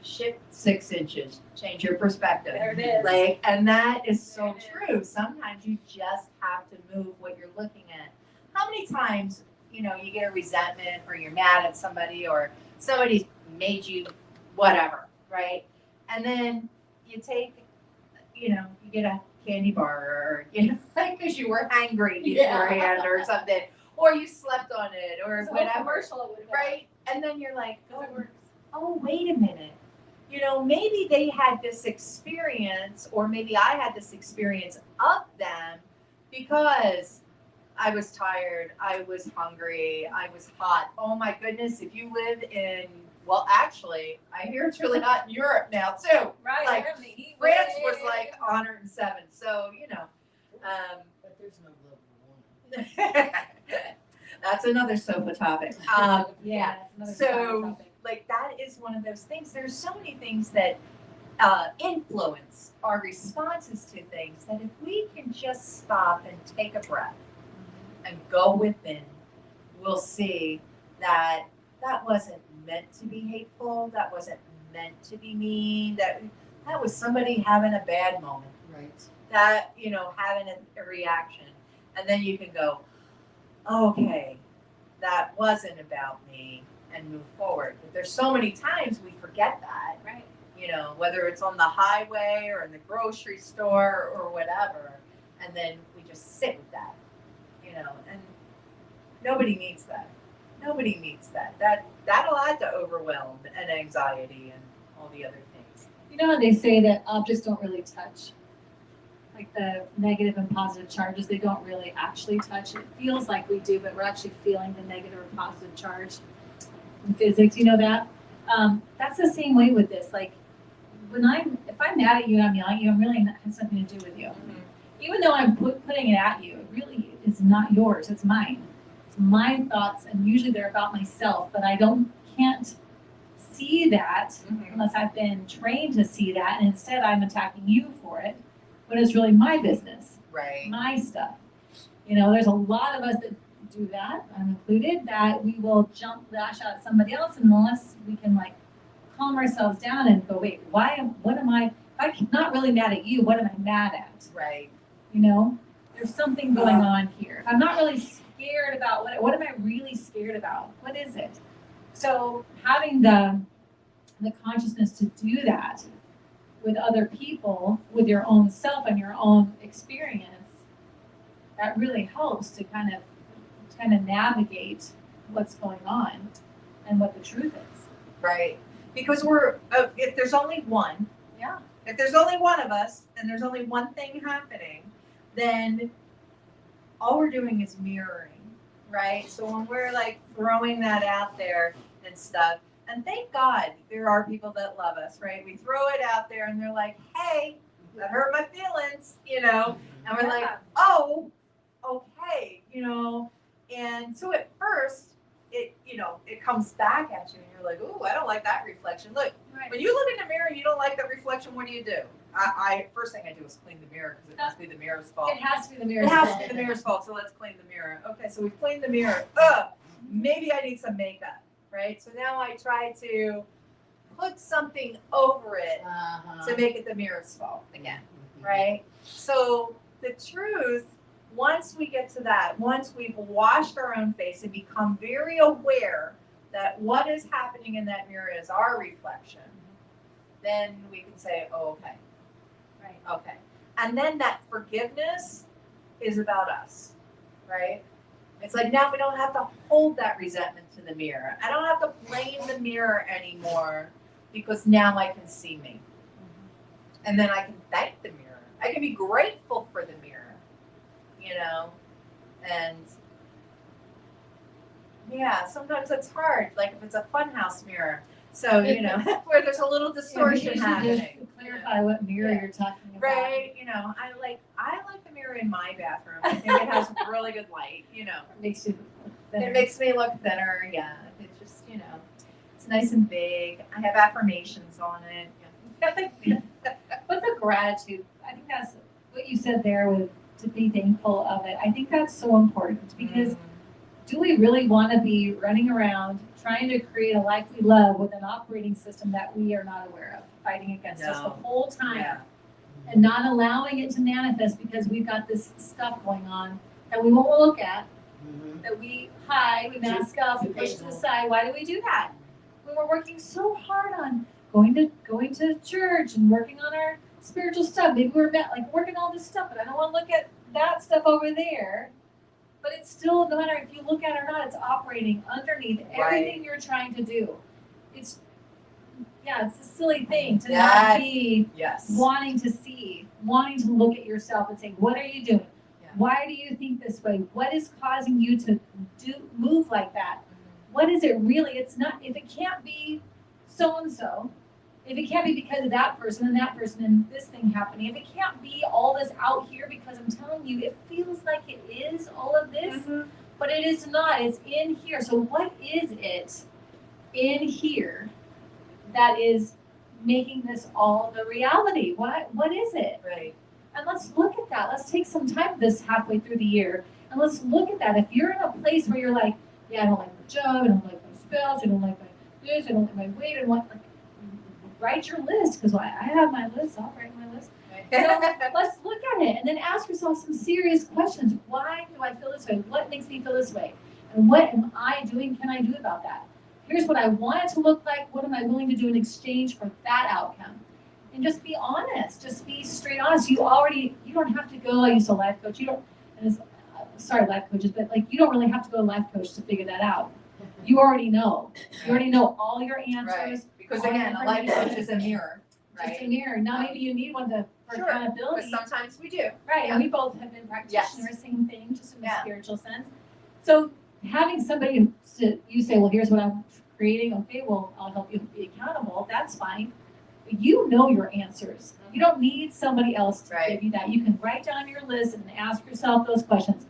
shift 6 inches, change your perspective. There it is. And that is so true. Sometimes you just have to move what you're looking at. How many times, you get a resentment, or you're mad at somebody, or somebody's made you whatever, right? And then you take, you get a candy bar, or, because you were hungry beforehand or something, or you slept on it, or whatever, Commercial it would have been. right? And then you're like, Because it works. oh, wait a minute. Maybe they had this experience, or maybe I had this experience of them because I was tired, I was hungry, I was hot. Oh my goodness, if you live in, well, actually, I hear it's really hot in Europe now too. Right. Like, we're in the heat France wave. was like 107. So, But There's no love for woman. That's another sofa topic. Yeah. That's another So, topic. like, that is one of those things. There's so many things that influence our responses to things that if we can just stop and take a breath and go within, we'll see that that wasn't meant to be hateful. That wasn't meant to be mean. That was somebody having a bad moment. Right. That, you know, having a reaction. And then you can go, okay, that wasn't about me, and move forward. But there's so many times we forget that. Right. You know, whether it's on the highway or in the grocery store or whatever. And then we just sit with that, you know, and nobody needs that. Nobody needs that. That'll add to overwhelm and anxiety and all the other things. You know how they say that objects don't really touch? Like the negative and positive charges, they don't really actually touch. It feels like we do, but we're actually feeling the negative or positive charge in physics. You know that? That's the same way with this. Like if I'm mad at you and I'm yelling at you, I'm really not, has something to do with you. Even though I'm putting it at you, it really is not yours. It's mine. It's my thoughts, and usually they're about myself. But I can't see that unless I've been trained to see that, and instead I'm attacking you for it. But it's really my business, Right. my stuff. You know, there's a lot of us that do that, I'm included, that we will lash out at somebody else, and unless we can like calm ourselves down and go, wait, if I'm not really mad at you, what am I mad at? Right. You know, there's something going on here. If I'm not really scared about what am I really scared about? What is it? So having the consciousness to do that with other people, with your own self and your own experience, that really helps to kind of navigate what's going on and what the truth is. Right. Because if there's only one, Yeah. if there's only one of us and there's only one thing happening, then all we're doing is mirroring, right? So when we're like throwing that out there and stuff, and thank God there are people that love us, right? We throw it out there and they're like, hey, that hurt my feelings, you know? And we're like, oh, okay, you know? And so at first, it comes back at you and you're like, ooh, I don't like that reflection. Look, Right. when you look in the mirror and you don't like that reflection, what do? First thing I do is clean the mirror because it must be the mirror's fault. It has to be the mirror. It has to be the mirror's fault, so let's clean the mirror. Okay, so we've cleaned the mirror. Maybe I need some makeup, right? So now I try to put something over it to make it the mirror's fault again, right? So the truth, once we get to that, once we've washed our own face and become very aware that what is happening in that mirror is our reflection, then we can say, oh, okay. Right. Okay. And then that forgiveness is about us, right? It's like now we don't have to hold that resentment to the mirror. I don't have to blame the mirror anymore because now I can see me. And then I can thank the mirror. I can be grateful for the mirror, you know? And yeah, sometimes it's hard, like if it's a funhouse mirror. So, you know, where there's a little distortion happening. Just clarify what mirror you're talking about. Right, you know, I like the mirror in my bathroom. I think it has really good light, you know. It makes you thinner. It makes me look thinner, yeah. It's just, you know, it's nice and big. I have affirmations on it. But the gratitude, I think that's what you said there with to be thankful of it. I think that's so important because do we really want to be running around trying to create a life we love with an operating system that we are not aware of, fighting against us the whole time and not allowing it to manifest because we've got this stuff going on that we won't look at, that we hide, we mask up, we push to the side. Why do we do that? When we're working so hard on going to church and working on our spiritual stuff, maybe we're working all this stuff, but I don't want to look at that stuff over there. But it's still, no matter if you look at it or not, it's operating underneath everything you're trying to do. It's a silly thing to not be wanting to see, wanting to look at yourself and say, what are you doing? Yeah. Why do you think this way? What is causing you to move like that? What is it really? It's not, if it can't be so-and-so, If it can't be because of that person and this thing happening, if it can't be all this out here, because I'm telling you, it feels like it is all of this, but it is not. It's in here. So what is it in here that is making this all the reality? What is it? Right. And let's look at that. Let's take some time this halfway through the year and let's look at that. If you're in a place where you're like, yeah, I don't like my job, I don't like my spouse, I don't like my this, I don't like my weight, I don't like write your list, because I have my list, I'll write my list. So let's look at it and then ask yourself some serious questions. Why do I feel this way? What makes me feel this way? And what am I doing, can I do about that? Here's what I want it to look like. What am I willing to do in exchange for that outcome? And just be honest. Just be straight honest. You don't have to go, I used a life coach. You don't, and it's, sorry, life coaches, but like you don't really have to go to a life coach to figure that out. You already know. You already know all your answers. Right. Because again, a life coach is a mirror, right? Just a mirror. Now maybe you need one for Sure, accountability. but sometimes we do. Right, and we both have been practitioners, Yes. same thing, just in the Yeah. spiritual sense. So having somebody you say, well, here's what I'm creating. Okay, well, I'll help you be accountable. That's fine. But you know your answers. You don't need somebody else to Right. give you that. You can write down your list and ask yourself those questions.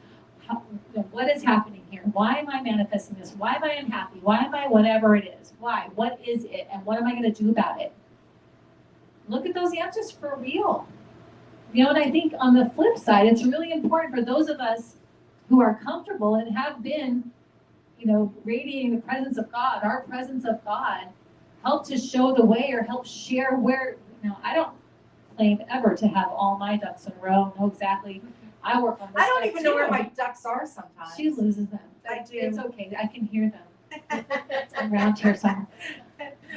What is happening here? Why am I manifesting this? Why am I unhappy? Why am I whatever it is? Why? What is it? And what am I going to do about it? Look at those answers for real. And I think on the flip side, it's really important for those of us who are comfortable and have been, radiating the presence of God, our presence of God, help to show the way or help share where, I don't claim ever to have all my ducks in a row, know exactly. I work on this I don't stuff even know where too. my ducks are sometimes. She loses them. I do. It's okay. I can hear them around here somewhere.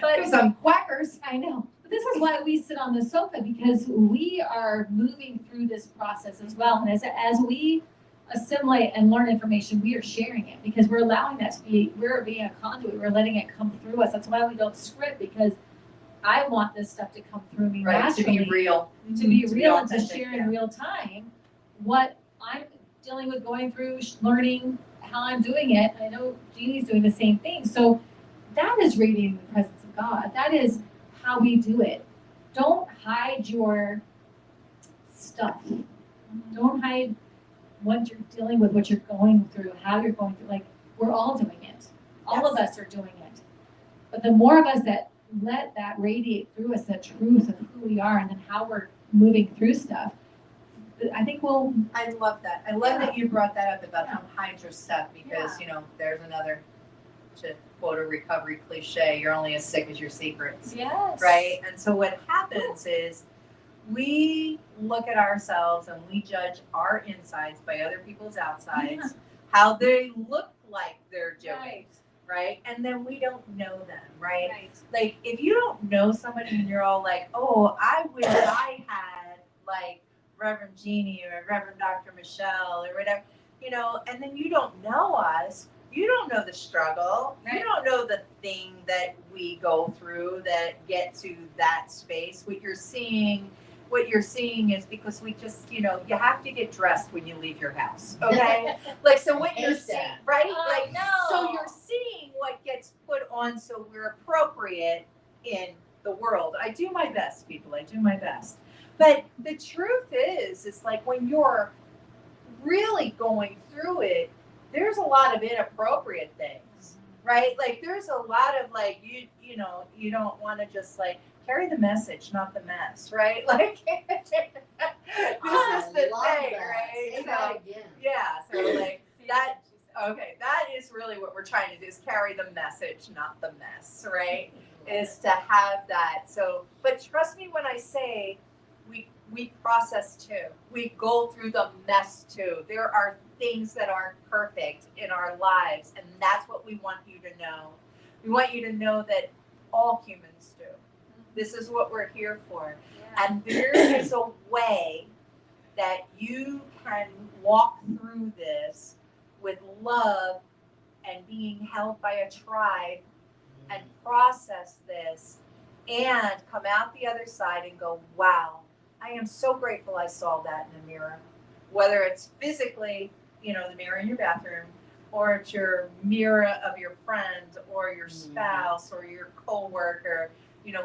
There's some quackers. I know. But this is why we sit on the sofa, because we are moving through this process as well. And as we assimilate and learn information, we are sharing it, because we're allowing that to be, we're being a conduit, we're letting it come through us. That's why we don't script, because I want this stuff to come through me Right, naturally. to be real. To be real and to authentic, share yeah. in real time what I'm dealing with, going through, learning how I'm doing it. I know Jeannie's doing the same thing. So that is radiating the presence of God. That is how we do it. Don't hide your stuff. Don't hide what you're dealing with, what you're going through, how you're going through. Like, we're all doing it. All of us are doing it. But the more of us that let that radiate through us, the truth of who we are and then how we're moving through stuff, I think we'll. I love that. I love that you brought that up about don't hide your stuff, because, there's another, to quote a recovery cliche, you're only as sick as your secrets. Yes. Right? And so what happens is we look at ourselves and we judge our insides by other people's outsides, how they look like they're doing. Right? And then we don't know them, right? Like, if you don't know somebody and you're all like, oh, I wish I had, like, Reverend Jeannie or Reverend Dr. Michelle or whatever, and then you don't know us, you don't know the struggle, you don't know the thing that we go through that get to that space. What you're seeing is because we just, you have to get dressed when you leave your house, okay? Like, so what you're seeing, right? So you're seeing what gets put on, so we're appropriate in the world. I do my best, people, I do my best. But the truth is, it's like when you're really going through it, there's a lot of inappropriate things, right? Like, there's a lot of, like, you don't want to just, like, carry the message, not the mess, right? Like, this is the thing, right? Say that again. Yeah, so, like, that, okay, that is really what we're trying to do, is carry the message, not the mess, right? Is to have that. So, but trust me when I say, we process too. We go through the mess too. There are things that aren't perfect in our lives, and that's what we want you to know. We want you to know that all humans do. This is what we're here for. And there is a way that you can walk through this with love and being held by a tribe and process this and come out the other side and go, wow, I am so grateful I saw that in the mirror. Whether it's physically, the mirror in your bathroom, or it's your mirror of your friend or your spouse or your coworker,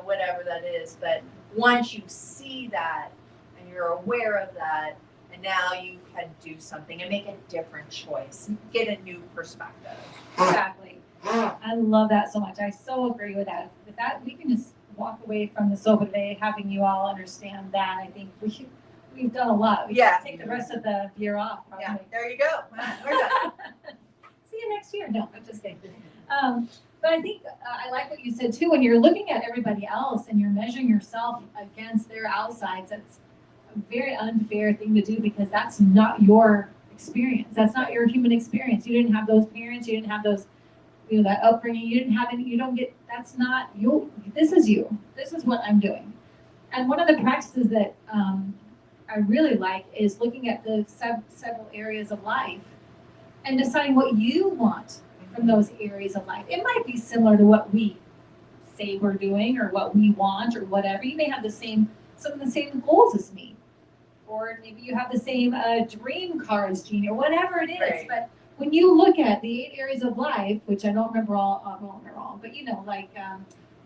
whatever that is. But once you see that and you're aware of that, and now you can do something and make a different choice, get a new perspective. Exactly. I love that so much. I so agree with that. With that, we can just walk away from the sofa today having you all understand that. I think we've done a lot. We Yeah. can take the rest of the year off, probably. Yeah, there you go. We're done. See you next year. No, I'm just kidding. But I think I like what you said too. When you're looking at everybody else and you're measuring yourself against their outsides, that's a very unfair thing to do because that's not your experience. That's not your human experience. You didn't have those parents. You didn't have those, that upbringing. You didn't have any. You don't get. That's not you. This is you. This is what I'm doing. And one of the practices that I really like is looking at the several areas of life and deciding what you want from those areas of life. It might be similar to what we say we're doing or what we want or whatever. You may have some of the same goals as me. Or maybe you have the same dream cars, Jeannie, or whatever it is. Right. But when you look at the 8 areas of life, which I don't remember all, but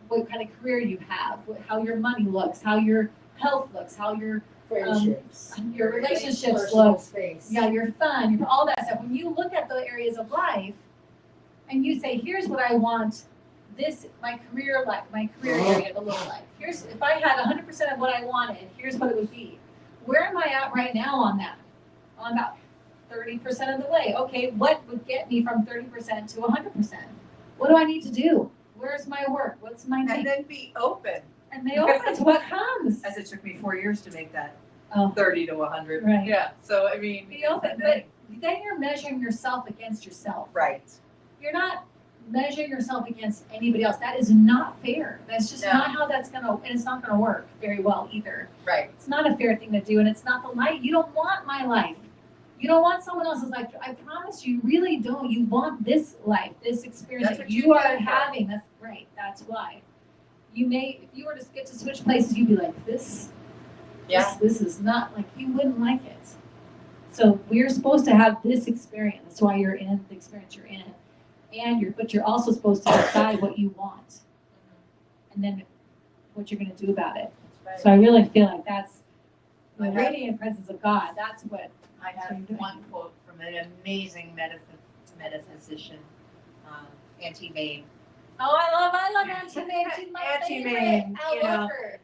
what kind of career you have, how your money looks, how your health looks, how your Friendships. your relationships Personal look, space. yeah, your fun, all that stuff. When you look at the areas of life and you say, here's what I want my career area to look like. Here's, if I had 100% of what I wanted, here's what it would be. Where am I at right now on that? On about 30% of the way. Okay, what would get me from 30% to 100%? What do I need to do? Where's my work? What's my And name? then be open. And they open to what comes. As it took me 4 years to make that Oh, 30 to 100. Right. Yeah. So I mean, be open. But then you're measuring yourself against yourself. right. You're not measuring yourself against anybody else. That is not fair. That's just No. not how that's and it's not gonna work very well either. Right. It's not a fair thing to do, and it's not the life. You don't want my life. You don't want someone else's life. I promise you really don't. You want this life, this experience That's that what you you are came for. having. That's right. That's why. You may, if you were to get to switch places, you'd be like, this is not, like, you wouldn't like it. So we're supposed to have this experience. That's why you're in the experience you're in. But you're also supposed to decide what you want. And then what you're going to do about it. That's So right. I really feel like that's the I have- radiant presence of God. That's what. I That's what have you're doing. one quote from an amazing metaphysician, Auntie Mae. Oh, I love Auntie Mae. She's my Auntie favorite. Mae, I love her.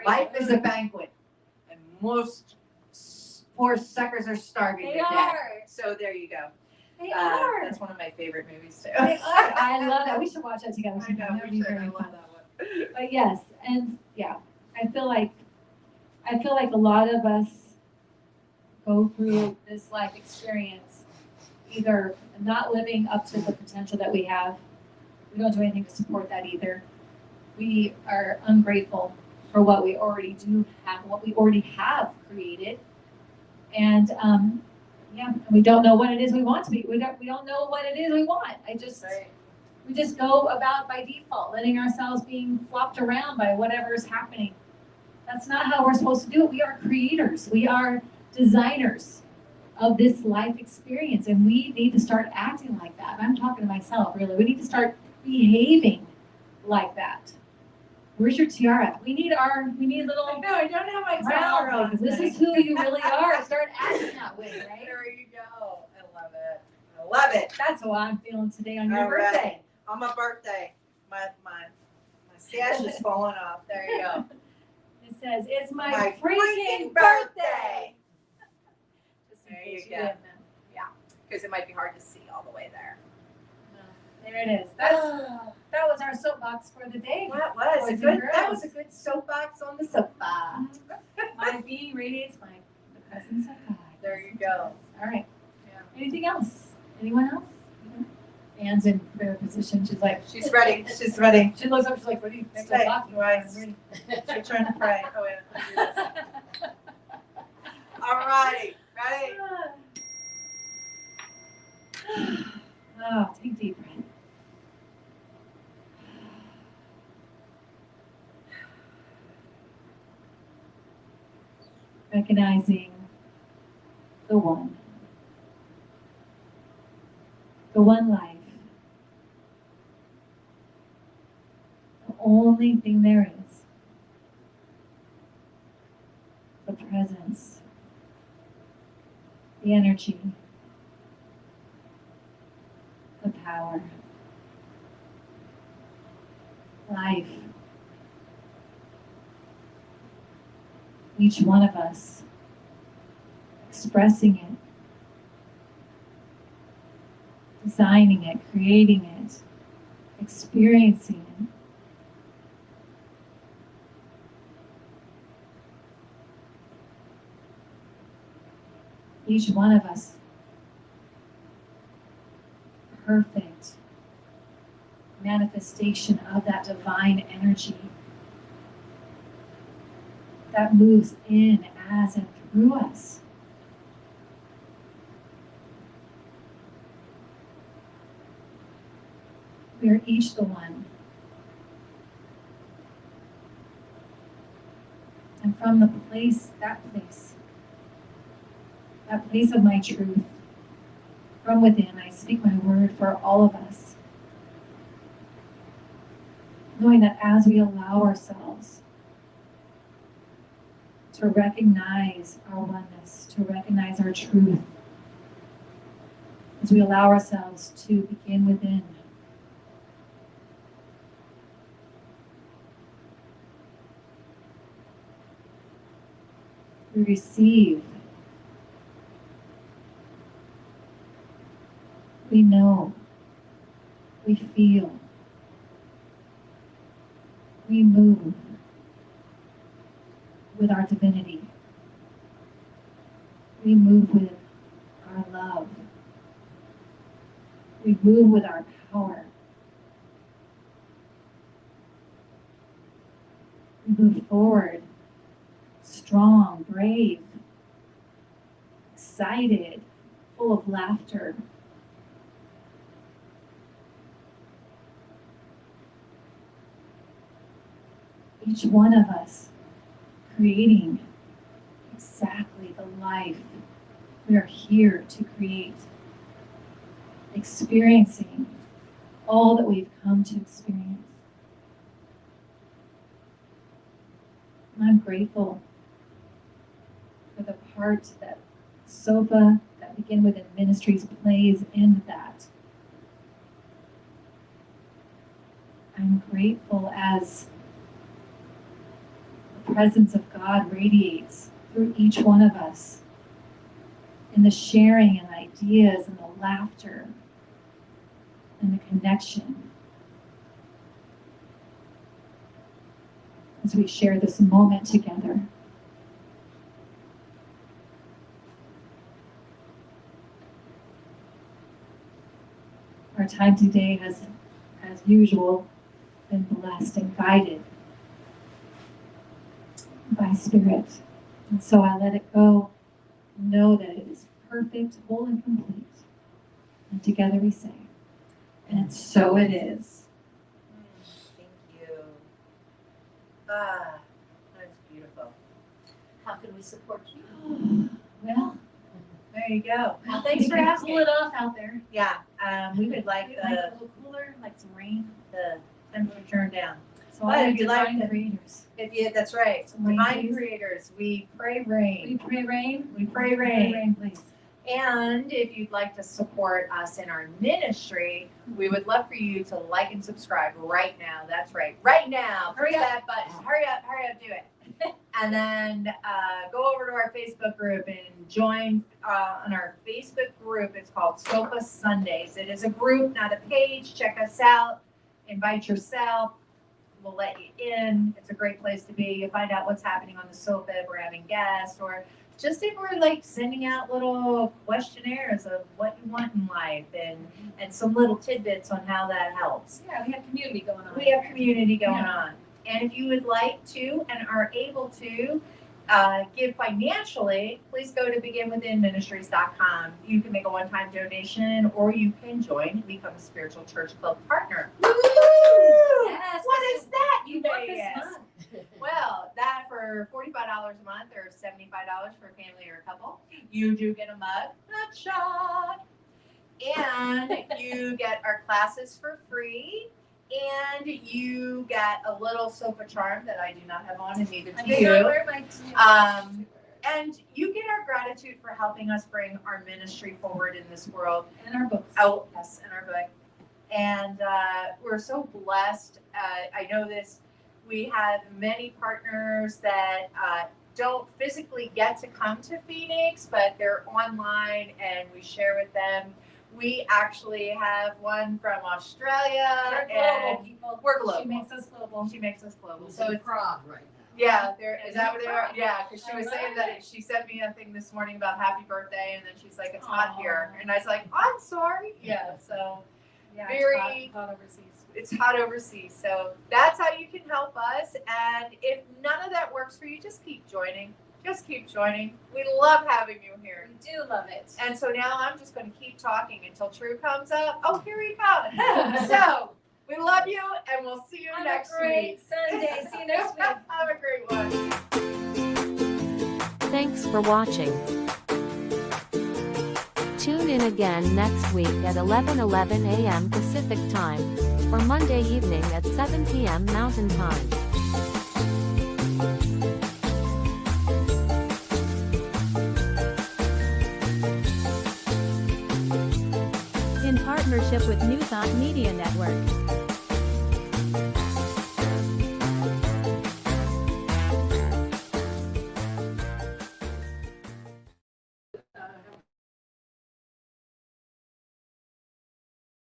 Life is a banquet, and most poor suckers are starving They to death. are. So there you go. They are. That's one of my favorite movies too. They are. I love that. We should watch that together. I know. sometime. That would We be should. I very love fun. that one. But yes, and yeah, I feel like a lot of us go through this life experience either not living up to the potential that we have. We don't do anything to support that either. We are ungrateful for what we already do have, what we already have created, and we don't know what it is we want to be. We don't know what it is we want. Right. We just go about by default, letting ourselves being flopped around by whatever is happening. That's not how we're supposed to do it. We are creators. We are designers of this life experience, and we need to start acting like that. I'm talking to myself, really. We need to start behaving like that. Where's your tiara? We need little I know. I don't have my crowns. towel on. Like, this is who you really are. Start acting that way, right? There you go. I love it. I love it. That's how I'm feeling today on your All right. birthday. On my birthday, my sash is falling off. There you go. It says, it's my freaking freaking birthday. Just in There case you you go. didn't know. Because it might be hard to see all the way there. There it is. That was our soapbox for the day. That was Boys a and good. girls. That was a good soapbox on the sofa. My being radiates the presence of God. There you go. All right. Yeah. Anything else? Anyone else? Anne's in prayer position. She's like, She's ready. She's ready. she looks up. She's like, what are you still Okay, talking right. about? I'm ready. She's trying to pray. Oh wait. All righty. Ready? Oh, take a deep breath. Recognizing the one life, the only only thing there is. The presence, the energy, the power, life. Each one of us expressing it, designing it, creating it, experiencing it. Each one of us perfect manifestation of that divine energy that moves in, as, and through us. We are each the one. And from the place, that place of my truth, from within, I speak my word for all of us. Knowing that as we allow ourselves to recognize our oneness, to recognize our truth, as we allow ourselves to begin within, we receive, we know, we feel, we move with our divinity. We move with our love. We move with our power. We move forward, strong, brave, excited, full of laughter. Each one of us creating exactly the life we are here to create, experiencing all that we've come to experience. And I'm grateful for the part that SOFA, that Begin Within Ministries, plays in that. I'm grateful as the presence of God radiates through each one of us in the sharing and ideas and the laughter and the connection as we share this moment together. Our time today has, as usual, been blessed and guided by Spirit. And so I let it go. Know that it is perfect, whole, and complete. And together we say, and so it is. Thank you. Ah, that's beautiful. How can we support you? Well, There you go. well, Thanks for asking. Cool it off out there. Yeah, we would like Like a little cooler, like some rain. the temperature turned down. So But all if you like divine the- creators. That's right. Some rain, Divine please. creators, we pray We rain. pray rain. We pray rain. rain, please. And if you'd like to support us in our ministry, we would love for you to like and subscribe right now. That's right. Right now. Hurry Push up. that button. Hurry up, do it. And then go over to our Facebook group and join on our Facebook group. It's called Sofa Sundays. It is a group, not a page. Check us out. Invite yourself. We'll let you in. It's a great place to be. You find out what's happening on the sofa if we're having guests, or just if we're like sending out little questionnaires of what you want in life, and some little tidbits on how that helps. Yeah, we have community going on. We have community going Yeah. on. And if you would like to and are able to give financially, please go to beginwithinministries.com. You can make a one-time donation, or you can join and become a spiritual church club partner. Yes, What is that, you want may this ask? month. Well, that for $45 a month or $75 for a family or a couple, you do get a mug, a shot, and you get our classes for free. And you get a little sofa charm that I do not have on, and neither I do did not you. wear my And you get our gratitude for helping us bring our ministry forward in this world. and our books. Oh, yes, in our book. And we're so blessed. I know this. We have many partners that don't physically get to come to Phoenix, but they're online and we share with them. We actually have one from Australia. We're global and people. we're global. She makes us global. She makes us global. So So it's Prague right now. yeah, there is that what they are? Yeah, because she I was love saying that it. she sent me a thing this morning about happy birthday, and then she's like, "It's hot Aw. here," and I was like, "I'm sorry." Yeah, so Yeah, very- it's hot overseas. it's hot overseas. So that's how you can help us. And if none of that works for you, just keep joining. Just keep joining. We love having you here. We do love it. And so now I'm just going to keep talking until True comes up. Oh, here he comes. So we love you, and we'll see you Have next a great week. Sunday. See you next week. Have a great one. Thanks for watching. Tune in again next week at 11:11 a.m. Pacific Time, or Monday evening at 7 p.m. Mountain Time. In partnership with New Thought Media Network.